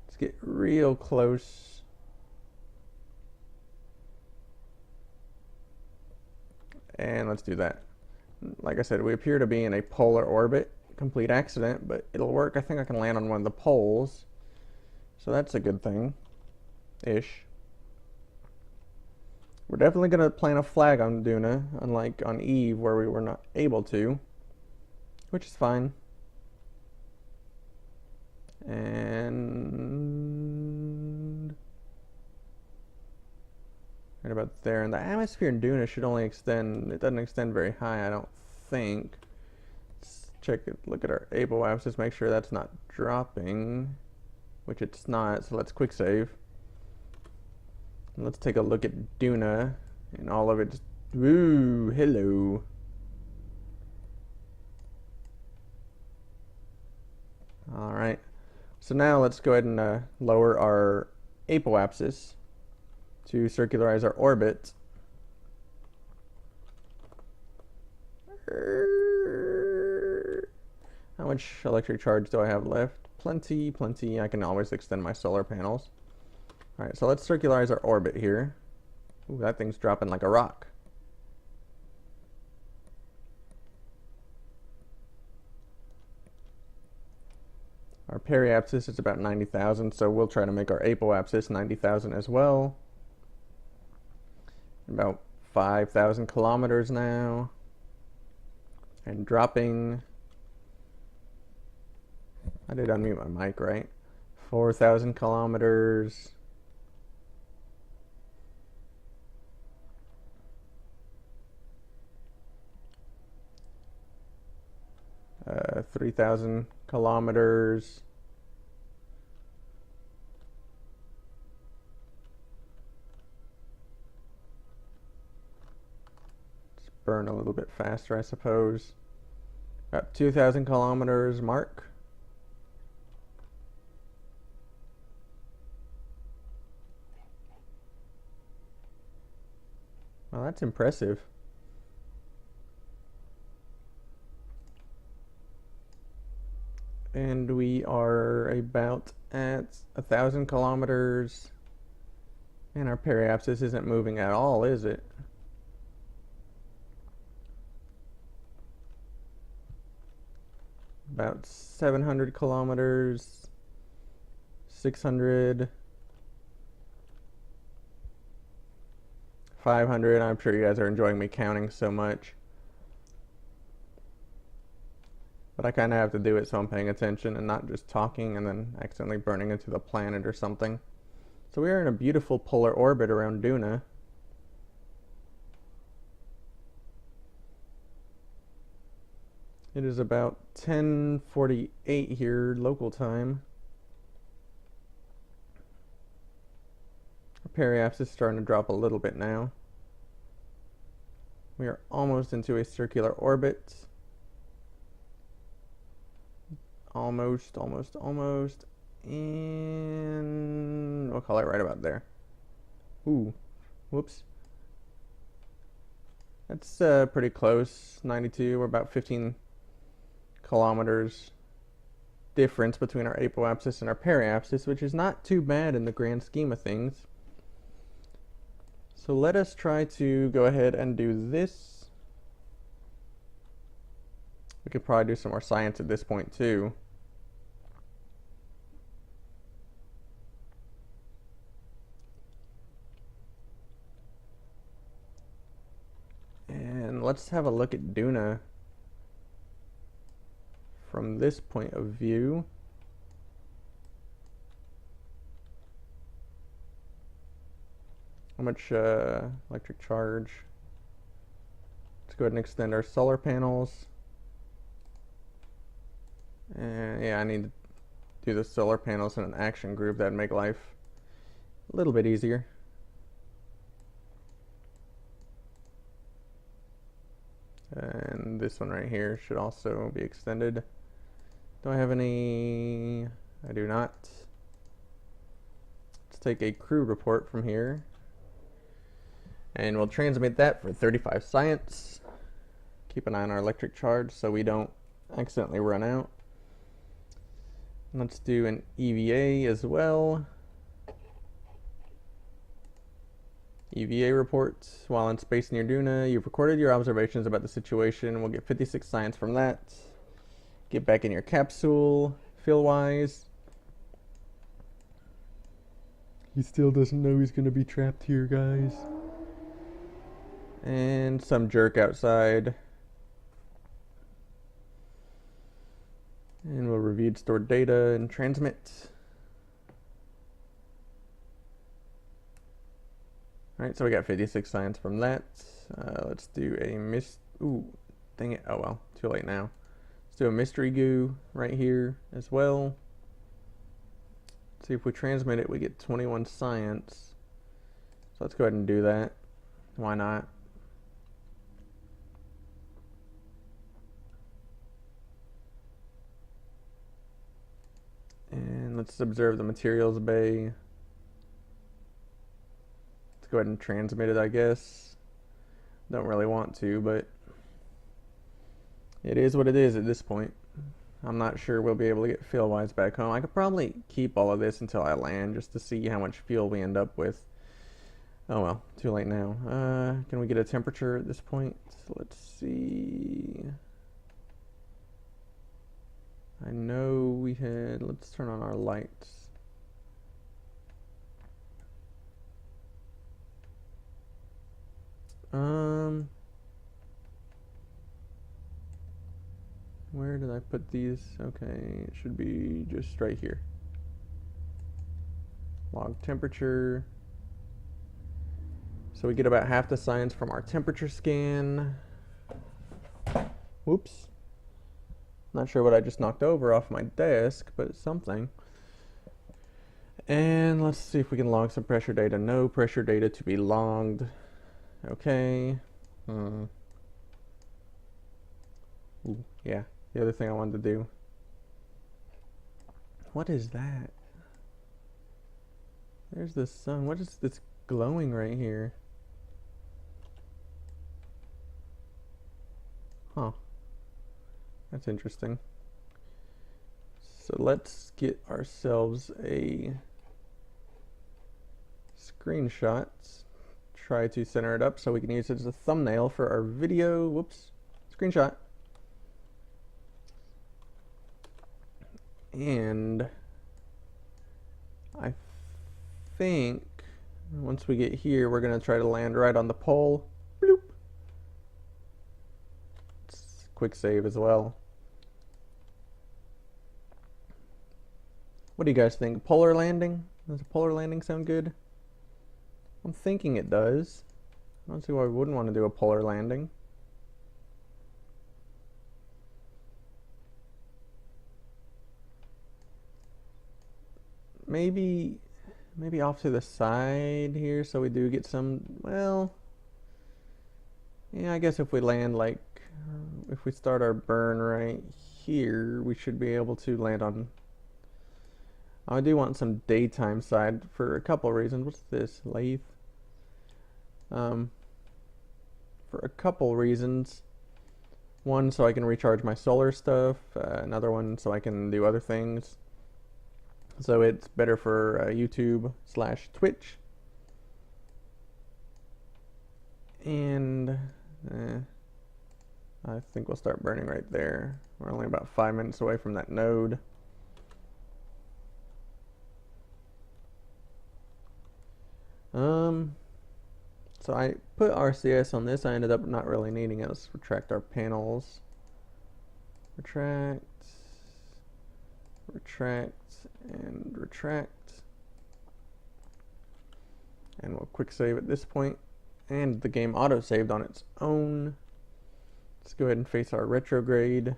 Let's get real close. And let's do that. Like I said, we appear to be in a polar orbit. Complete accident, but it'll work. I think I can land on one of the poles. So that's a good thing. Ish. We're definitely going to plant a flag on Duna, unlike on Eve where we were not able to. Which is fine. And right about there. And the atmosphere in Duna should only extend, it doesn't extend very high, I don't think. Let's check it, look at our apoapsis, make sure that's not dropping, which it's not, so let's quick save. And let's take a look at Duna and all of it. Woo, hello. Alright, so now let's go ahead and lower our apoapsis to circularize our orbit. How much electric charge do I have left? Plenty. I can always extend my solar panels. Alright, so let's circularize our orbit here. Ooh, that thing's dropping like a rock. Our periapsis is about 90,000, so we'll try to make our apoapsis 90,000 as well. About 5,000 kilometers now. And dropping. I did unmute my mic, right? 4,000 kilometers. 3,000 kilometers. Let's burn a little bit faster, I suppose. About 2,000 kilometers mark. Well, that's impressive. And we are about at 1,000 kilometers. And our periapsis isn't moving at all, is it? About 700 kilometers. 600. 500. I'm sure you guys are enjoying me counting so much. But I kind of have to do it so I'm paying attention and not just talking and then accidentally burning into the planet or something. So we are in a beautiful polar orbit around Duna. It is about 10:48 here local time. Our periapsis is starting to drop a little bit now. We are almost into a circular orbit. Almost. And we'll call it right about there. Ooh, whoops. That's pretty close. 92. We're about 15 kilometers difference between our apoapsis and our periapsis, which is not too bad in the grand scheme of things. So let us try to go ahead and do this. We could probably do some more science at this point too. And let's have a look at Duna from this point of view. How much electric charge? Let's go ahead and extend our solar panels. And yeah, I need to do the solar panels in an action group. That'd make life a little bit easier. And this one right here should also be extended. Do I have any? I do not. Let's take a crew report from here. And we'll transmit that for 35 science. Keep an eye on our electric charge so we don't accidentally run out. Let's do an EVA as well. EVA report. While in space near Duna, you've recorded your observations about the situation. We'll get 56 science from that. Get back in your capsule, feel-wise. He still doesn't know he's going to be trapped here, guys. And some jerk outside. And we'll review stored data and transmit. Alright, so we got 56 science from that. Let's do a ooh, dang it. Oh well, too late now. Let's do a mystery goo right here as well. See if we transmit it, we get 21 science. So let's go ahead and do that. Why not? And let's observe the materials bay. Let's go ahead and transmit it, I guess. Don't really want to, but it is what it is at this point. I'm not sure we'll be able to get fuel-wise back home. I could probably keep all of this until I land just to see how much fuel we end up with. Oh well, too late now. Can we get a temperature at this point? Let's see. I know we had, let's turn on our lights. Where did I put these? Okay, it should be just right here. Log temperature. So we get about half the science from our temperature scan. Whoops. Not sure what I just knocked over off my desk, but it's something. And let's see if we can log some pressure data. No pressure data to be logged. Okay. Ooh, yeah, the other thing I wanted to do. What is that? There's the sun. What is this glowing right here? Huh. That's interesting. So let's get ourselves a screenshot. Try to center it up so we can use it as a thumbnail for our video. Whoops. Screenshot. And I think once we get here, we're going to try to land right on the pole. Bloop. It's quick save as well. What do you guys think? Polar landing? Does a polar landing sound good? I'm thinking it does. I don't see why we wouldn't want to do a polar landing. Maybe off to the side here so we do get some, well, yeah, I guess if we land like, if we start our burn right here, we should be able to land on, I do want some daytime side for a couple of reasons. What's this? Lathe? For a couple reasons. One, so I can recharge my solar stuff. Another one, so I can do other things. So it's better for YouTube/Twitch. And I think we'll start burning right there. We're only about 5 minutes away from that node. So I put RCS on this. I ended up not really needing it. Let's retract our panels. Retract, and retract. And we'll quick save at this point. And the game auto saved on its own. Let's go ahead and face our retrograde.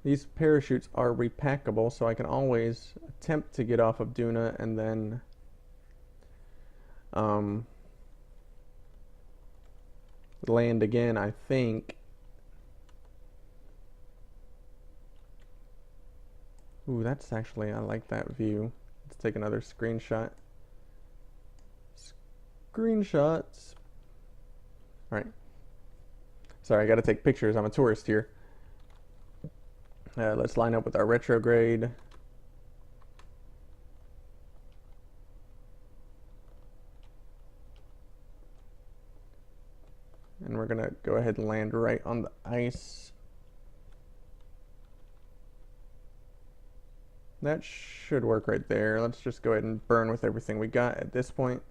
These parachutes are repackable, so I can always attempt to get off of Duna and then land again, I think. Ooh, that's actually, I like that view. Let's take another screenshot. Screenshots. Alright. Sorry, I gotta take pictures. I'm a tourist here. Let's line up with our retrograde. And we're gonna go ahead and land right on the ice. That should work right there. Let's just go ahead and burn with everything we got at this point.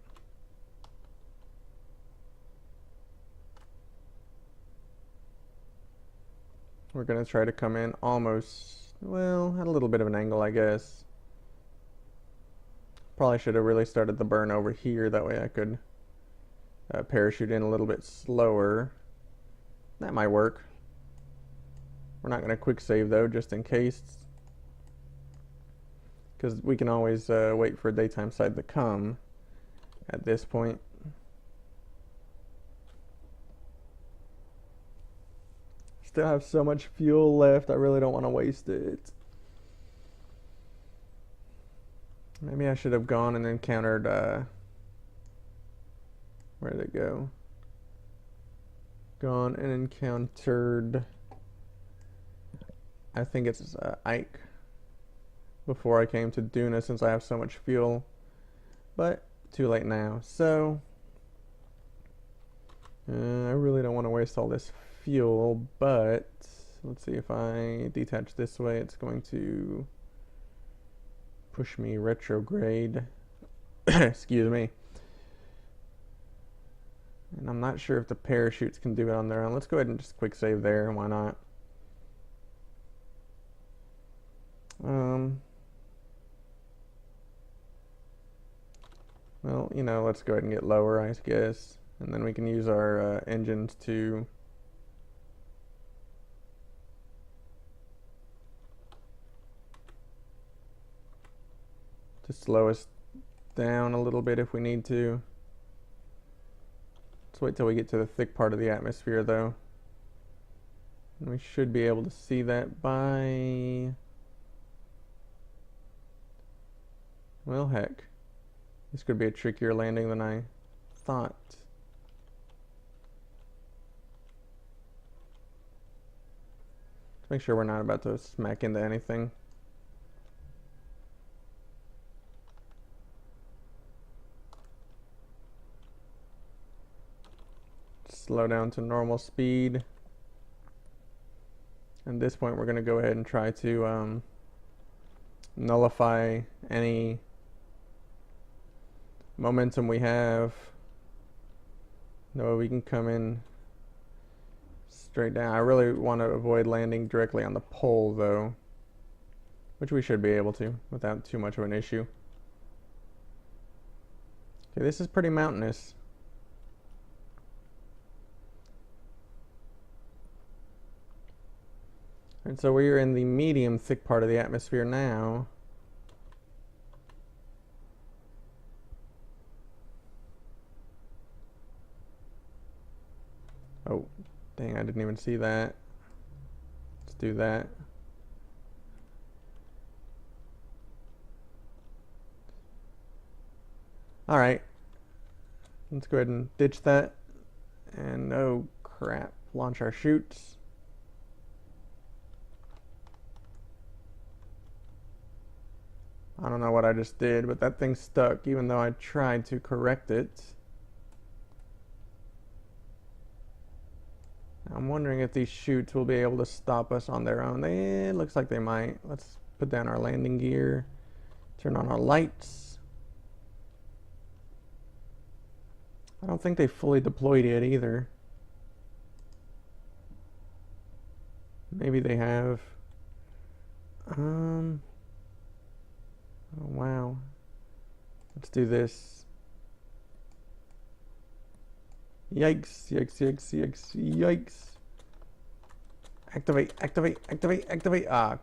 We're gonna try to come in almost, well, at a little bit of an angle, I guess. Probably should have really started the burn over here. That way I could parachute in a little bit slower. That might work. We're not gonna quick save though, just in case. Because we can always wait for a daytime side to come at this point. Still have so much fuel left, I really don't want to waste it. Maybe I should have gone and encountered, where did it go? Gone and encountered, I think it's Ike, before I came to Duna, since I have so much fuel. But too late now. So I really don't want to waste all this fuel, but let's see, if I detach this way, it's going to push me retrograde. Excuse me. And I'm not sure if the parachutes can do it on their own. Let's go ahead and just quick save there. Why not? Well, you know, let's go ahead and get lower, I guess. And then we can use our engines to slow us down a little bit if we need to. Let's wait till we get to the thick part of the atmosphere, though. And we should be able to see that by... Well, heck. This could be a trickier landing than I thought. Let's make sure we're not about to smack into anything. Slow down to normal speed. At this point, we're going to go ahead and try to nullify any momentum we have. No, we can come in straight down. I really want to avoid landing directly on the pole, though, which we should be able to without too much of an issue. Okay, this is pretty mountainous. And so we're in the medium thick part of the atmosphere now. Oh, dang, I didn't even see that. Let's do that. All right. Let's go ahead and ditch that. And oh crap, launch our chutes. I don't know what I just did, but that thing stuck even though I tried to correct it. I'm wondering if these chutes will be able to stop us on their own. It looks like they might. Let's put down our landing gear, turn on our lights. I don't think they fully deployed yet either. Maybe they have. Oh, wow. Let's do this. Yikes, yikes, yikes, yikes, yikes. Activate, activate, activate, activate. Ah,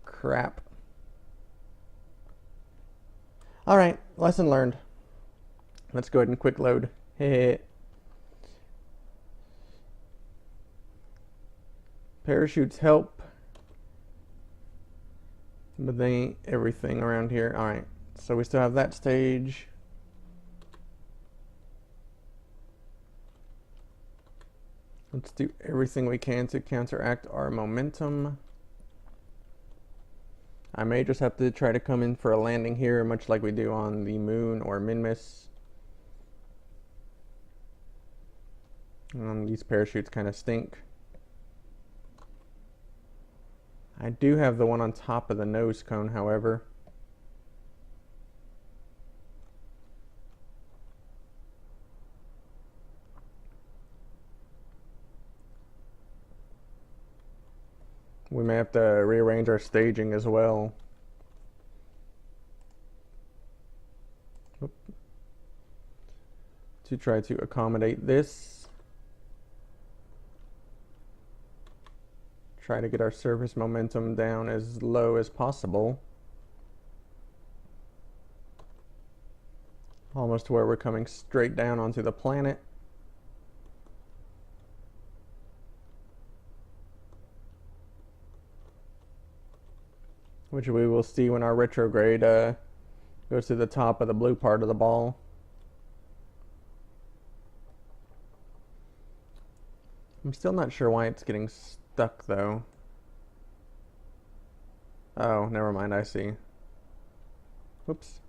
crap. All right, lesson learned. Let's go ahead and quick load. Hey. Parachutes help, but they ain't everything around here. All right, so we still have that stage. Let's do everything we can to counteract our momentum. I may just have to try to come in for a landing here, much like we do on the moon or Minmus. These parachutes kind of stink. I do have the one on top of the nose cone, however. We may have to rearrange our staging as well. Oop. To try to accommodate this. Try to get our surface momentum down as low as possible. Almost to where we're coming straight down onto the planet. Which we will see when our retrograde goes to the top of the blue part of the ball. I'm still not sure why it's getting stuck though. Oh, never mind, I see. Whoops.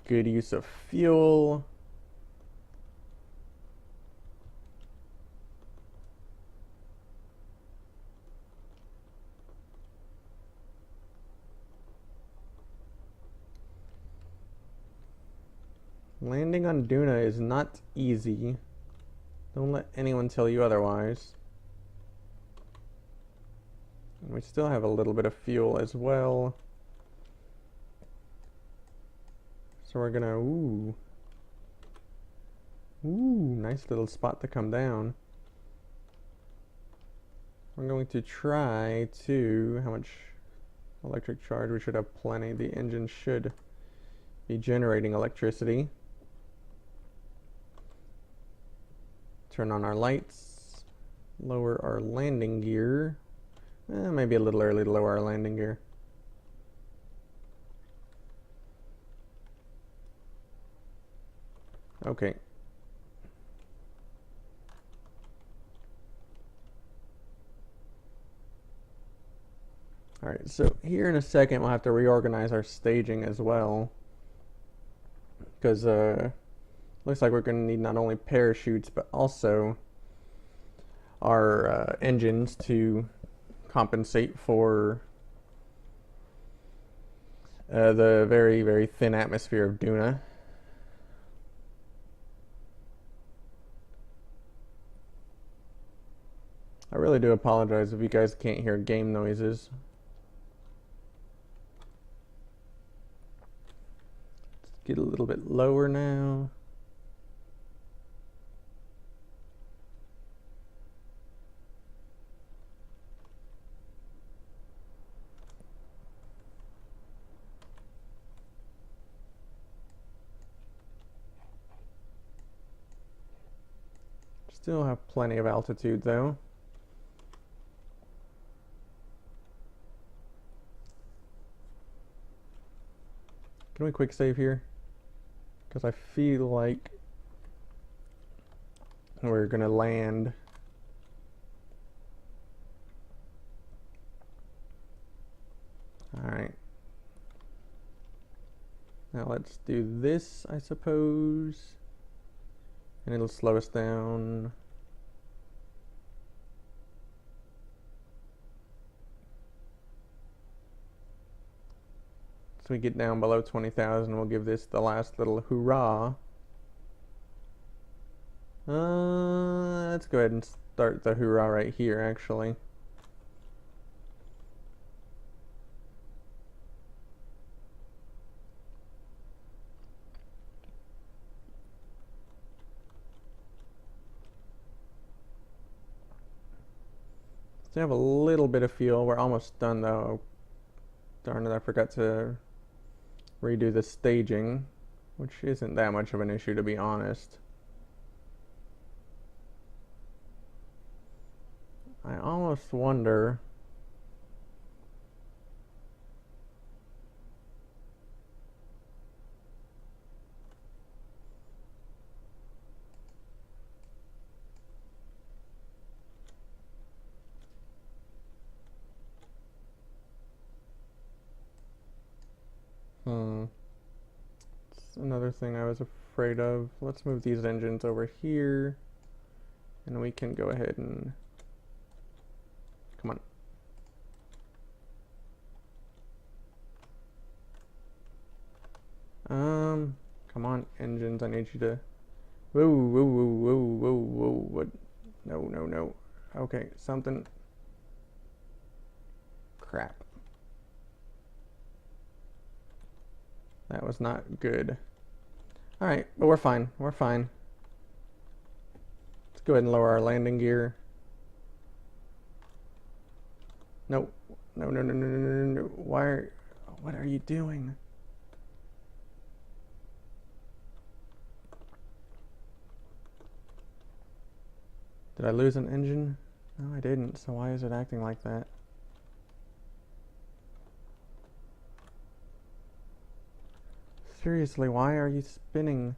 Good use of fuel. Landing on Duna is not easy. Don't let anyone tell you otherwise. We still have a little bit of fuel as well. So we're gonna, ooh, nice little spot to come down. We're going to try to, how much electric charge? We should have plenty. The engine should be generating electricity. Turn on our lights. Lower our landing gear. Maybe a little early to lower our landing gear. Okay. Alright, so here in a second we'll have to reorganize our staging as well. Because looks like we're going to need not only parachutes but also our engines to compensate for the very, very thin atmosphere of Duna. I really do apologize if you guys can't hear game noises. Let's get a little bit lower now. Still have plenty of altitude though. Can we quick save here? Because I feel like we're gonna land. Alright. Now let's do this, I suppose. And it'll slow us down. So we get down below 20,000, we'll give this the last little hurrah. Let's go ahead and start the hurrah right here, actually. Still have a little bit of fuel. We're almost done though. Darn it, I forgot to redo the staging, which isn't that much of an issue to be honest. I almost wonder it's another thing I was afraid of. Let's move these engines over here and we can go ahead and come on. Come on, engines, I need you to whoa, whoa, whoa, whoa, whoa, whoa, what? No, no, no. Okay, something. Crap. That was not good. Alright, but we're fine. We're fine. Let's go ahead and lower our landing gear. No. No, no, no, no, no, no, no. What are you doing? Did I lose an engine? No, I didn't. So why is it acting like that? Seriously, why are you spinning?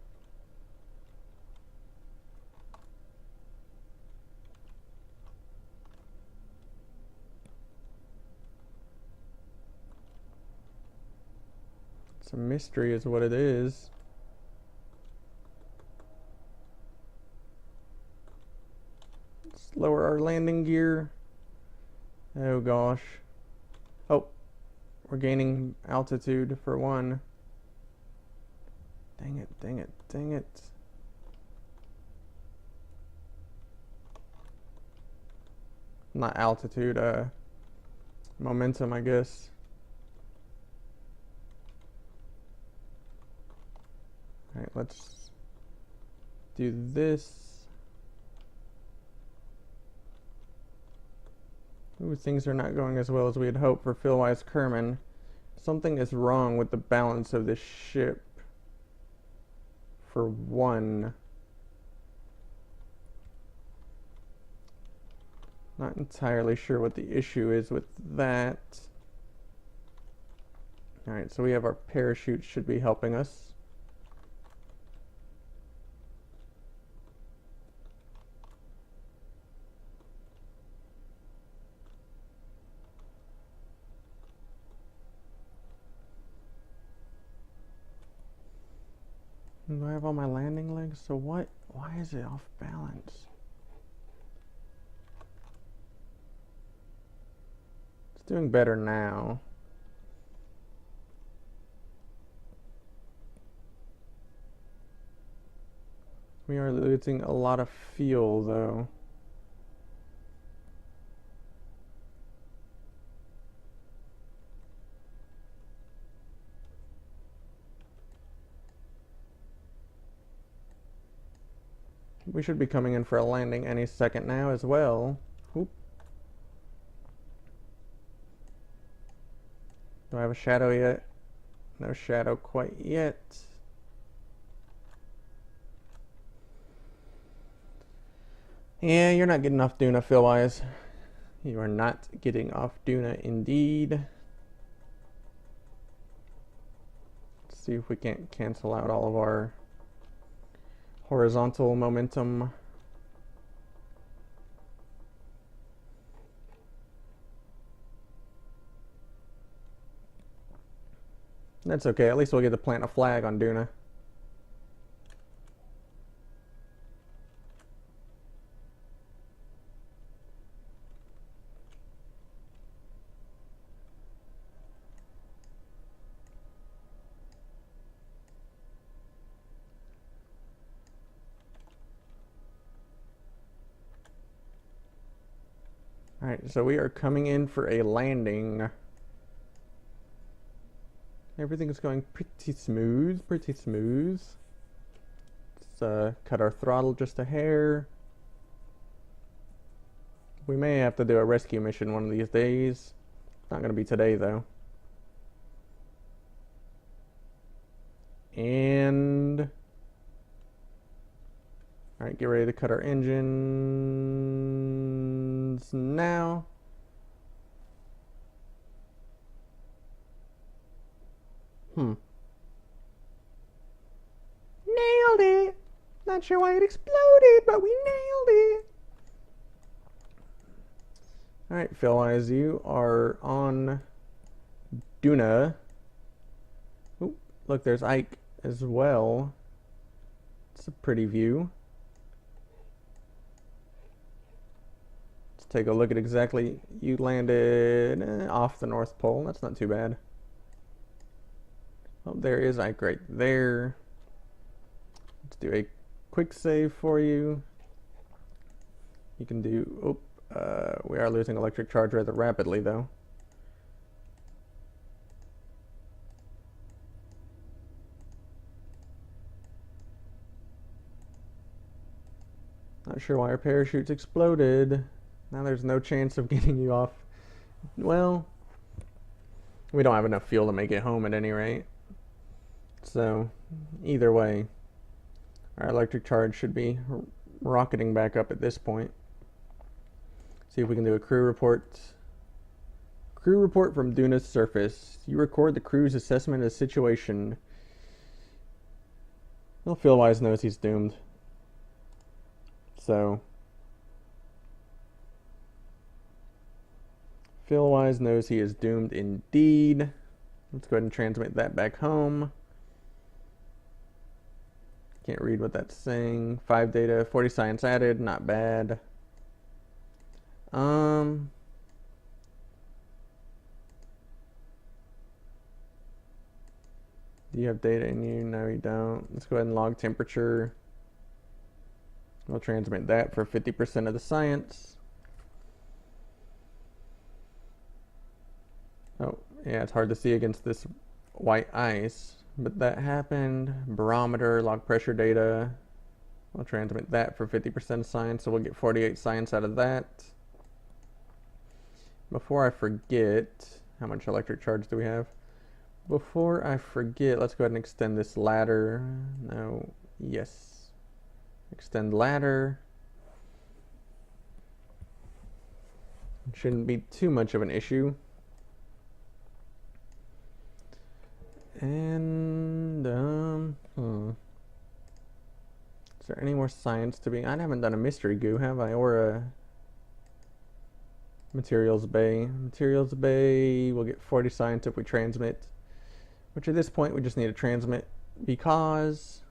It's a mystery is what it is. Let's lower our landing gear. Oh gosh. Oh, we're gaining altitude for one. Dang it, dang it, dang it. Not altitude, momentum, I guess. Alright, let's do this. Ooh, things are not going as well as we had hoped for Philwise Kerman. Something is wrong with the balance of this ship. For one. Not entirely sure what the issue is with that. Alright, so we have our parachute should be helping us. Do I have all my landing legs? So what? Why is it off balance? It's doing better now. We are losing a lot of fuel though. We should be coming in for a landing any second now as well. Oop. Do I have a shadow yet? No shadow quite yet. Yeah, you're not getting off Duna, Philwise. You are not getting off Duna indeed. Let's see if we can't cancel out all of our horizontal momentum. That's okay, at least we'll get to plant a flag on Duna. Alright, so we are coming in for a landing. Everything's going pretty smooth, pretty smooth. Let's cut our throttle just a hair. We may have to do a rescue mission one of these days. It's not going to be today though. And alright, get ready to cut our engines now. Nailed it! Not sure why it exploded, but we nailed it! Alright, Philwise, you are on Duna. Oop, look, there's Ike as well. It's a pretty view. Let's take a look at exactly. You landed off the North Pole. That's not too bad. Oh, there is Ike right there. Let's do a quick save for you. You can do... we are losing electric charge rather rapidly, though. Not sure why our parachutes exploded. Now there's no chance of getting you off. Well, we don't have enough fuel to make it home at any rate. So, either way, our electric charge should be rocketing back up at this point. See if we can do a crew report. Crew report from Duna's surface. You record the crew's assessment of the situation. Well, Philwise knows he's doomed. So, Philwise knows he is doomed indeed. Let's go ahead and transmit that back home. Can't read what that's saying. 5 data, 40 science added, not bad. Do you have data in you? No, you don't. Let's go ahead and log temperature. We'll transmit that for 50% of the science. Yeah, it's hard to see against this white ice, but that happened. Barometer, log pressure data. We'll transmit that for 50% science, so we'll get 48 science out of that. Before I forget, how much electric charge do we have? Before I forget, let's go ahead and extend this ladder. No, yes. Extend ladder. Shouldn't be too much of an issue. And, is there any more science to be? I haven't done a mystery goo, have I? Or a materials bay. Materials bay, we'll get 40 science if we transmit. Which at this point, we just need to transmit because...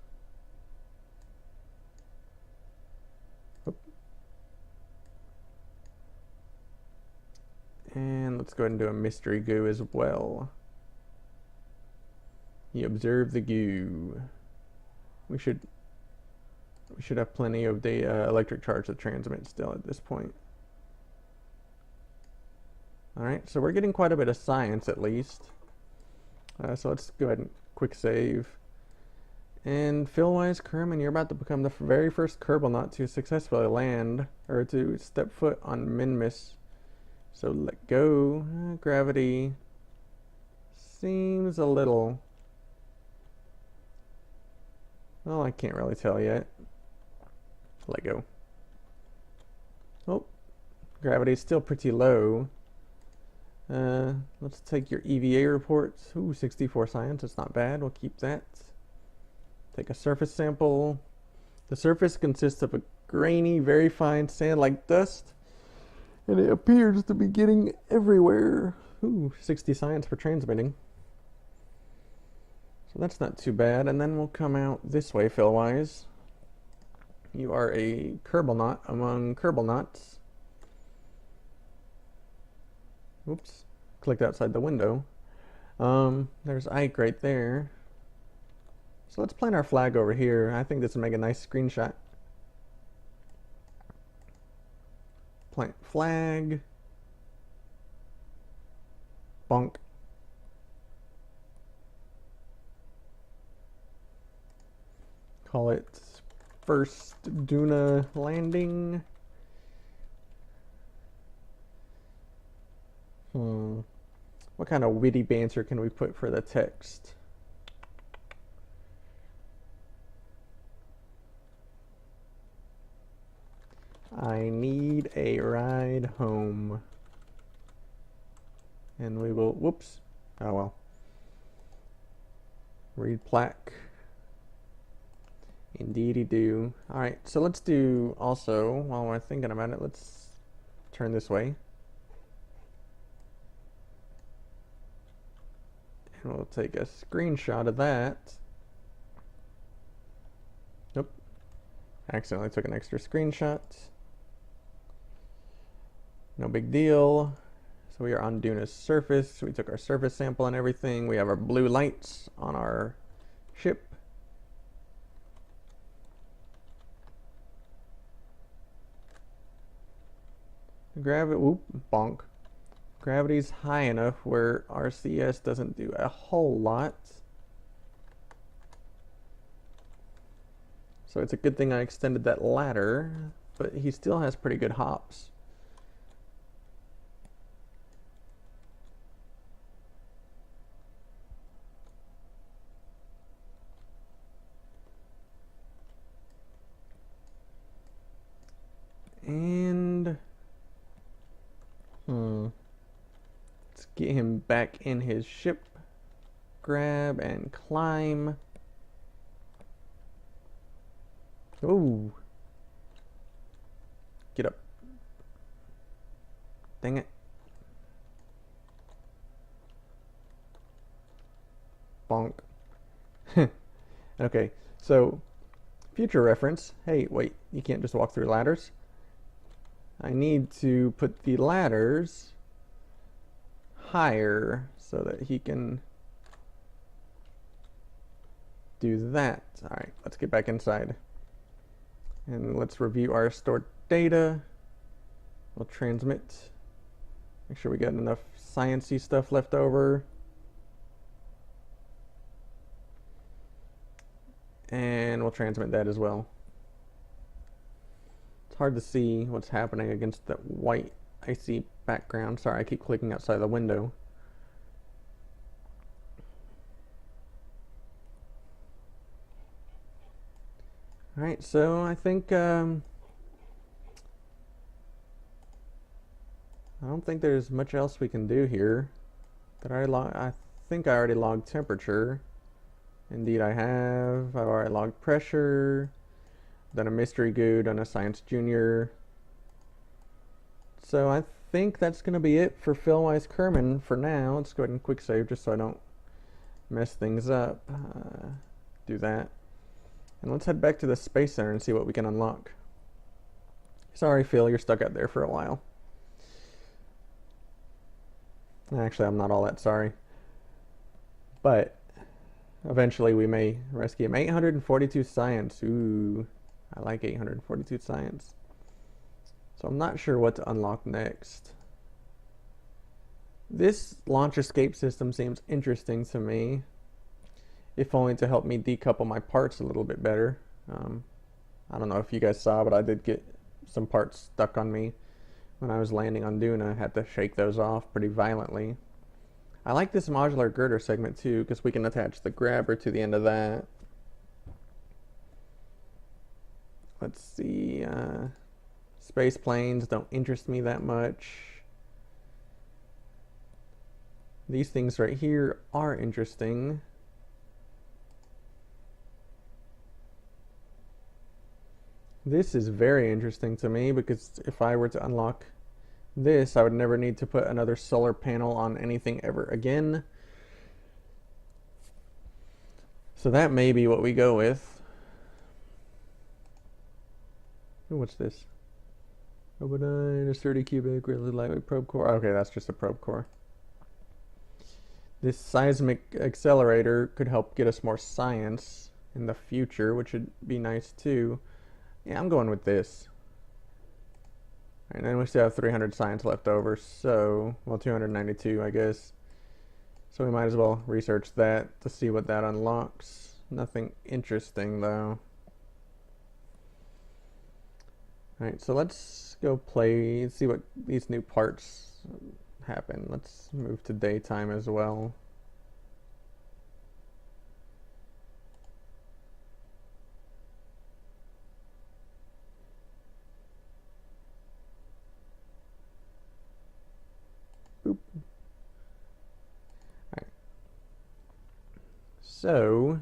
And let's go ahead and do a mystery goo as well. You observe the goo. We should have plenty of the electric charge to transmit still at this point. Alright, so we're getting quite a bit of science at least. So let's go ahead and quick save. And Philwise Kerman, you're about to become the very first Kerbal not to successfully land, or to step foot on Minmus. So let go. Gravity seems a little... Well, I can't really tell yet. Let go. Oh, gravity's still pretty low. Let's take your EVA reports. Ooh, 64 science, that's not bad. We'll keep that. Take a surface sample. The surface consists of a grainy, very fine sand-like dust, and it appears to be getting everywhere. Ooh, 60 science for transmitting. So that's not too bad. And then we'll come out this way, Philwise. You are a Kerbal knot among Kerbal knots. Oops, clicked outside the window. There's Ike right there. So let's plant our flag over here. I think this will make a nice screenshot. Plant flag. Bonk. Call it first Duna landing. What kind of witty banter can we put for the text? I need a ride home. And we will, whoops. Oh well. Read plaque. Indeedy do. Alright, so let's do also, while we're thinking about it, let's turn this way. And we'll take a screenshot of that. Nope. Accidentally took an extra screenshot. No big deal. So we are on Duna's surface. We took our surface sample and everything. We have our blue lights on our ship. Gravity, whoop, bonk. Gravity's high enough where RCS doesn't do a whole lot. So it's a good thing I extended that ladder, but he still has pretty good hops. And let's get him back in his ship. Grab and climb. Oh, get up. Dang it. Bonk. Okay, so future reference. Hey, wait, you can't just walk through ladders. I need to put the ladders higher so that he can do that. Alright, let's get back inside. And let's review our stored data. We'll transmit Make sure we got enough sciencey stuff left over. And we'll transmit that as well. It's hard to see what's happening against that white icy background. Sorry, I keep clicking outside the window. Alright, so I think I don't think there's much else we can do here. I think I already logged temperature. Indeed I have. I've already logged pressure. Done a mystery goo, done a science junior. So I think that's going to be it for Philwise Kerman for now. Let's go ahead and quick save just so I don't mess things up. Do that. And let's head back to the Space Center and see what we can unlock. Sorry, Phil, you're stuck out there for a while. Actually, I'm not all that sorry. But eventually we may rescue him. 842 science. Ooh, I like 842 science. So I'm not sure what to unlock next. This launch escape system seems interesting to me. If only to help me decouple my parts a little bit better. I don't know if you guys saw, but I did get some parts stuck on me when I was landing on Duna. I had to shake those off pretty violently. I like this modular girder segment too, because we can attach the grabber to the end of that. Let's see, space planes don't interest me that much. These things right here are interesting. This is very interesting to me because if I were to unlock this, I would never need to put another solar panel on anything ever again. So that may be what we go with. Ooh, what's this? Robodyne, a sturdy cubic, really lightweight probe core. Okay, that's just a probe core. This seismic accelerator could help get us more science in the future, which would be nice too. Yeah, I'm going with this. And then we still have 300 science left over, so, well, 292, I guess. So we might as well research that to see what that unlocks. Nothing interesting, though. Alright, so let's go play, see what these new parts happen. Let's move to daytime as well. Boop. Alright. So,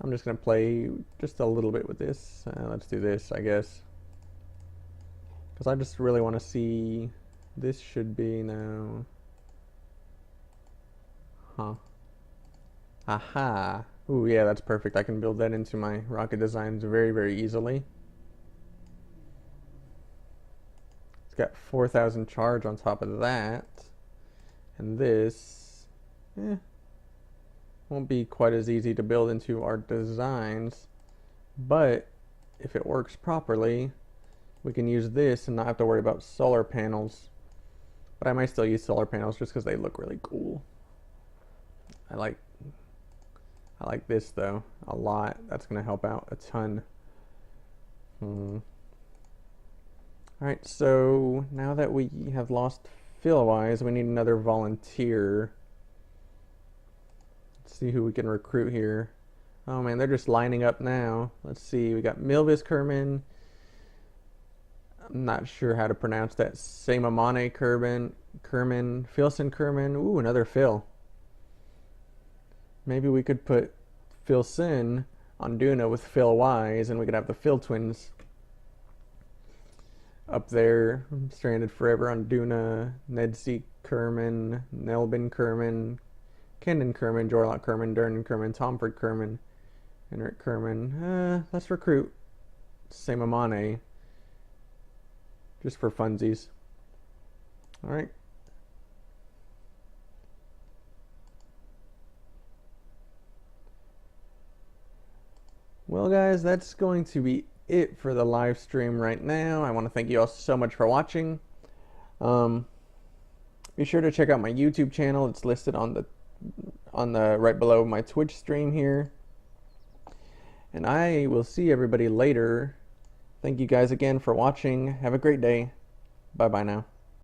I'm just going to play just a little bit with this. Let's do this, I guess. Because I just really want to see... This should be now... Huh. Aha! Ooh, yeah, that's perfect. I can build that into my rocket designs very, very easily. It's got 4,000 charge on top of that. And this... won't be quite as easy to build into our designs, but if it works properly, we can use this and not have to worry about solar panels. But I might still use solar panels just because they look really cool. I like this though a lot. That's gonna help out a ton. Alright, so now that we have lost Philwise, we need another volunteer. See who we can recruit here. Oh man, they're just lining up now. Let's see, we got Milvis Kerman. I'm not sure how to pronounce that. Samamane Kerman, Philson Kerman. Ooh, another Phil. Maybe we could put Philson on Duna with Phil Wise, and we could have the Phil twins up there, stranded forever on Duna. Nedsy Kerman, Nelbin Kerman, Kendon Kerman, Jorlock Kerman, Durnan Kerman, Tomford Kerman, Henrik Kerman. Let's recruit Samamane just for funsies. Alright. Well guys, that's going to be it for the live stream right now. I want to thank you all so much for watching. Be sure to check out my YouTube channel. It's listed on the right below my Twitch stream here. And I will see everybody later. Thank you guys again for watching. Have a great day. Bye bye now.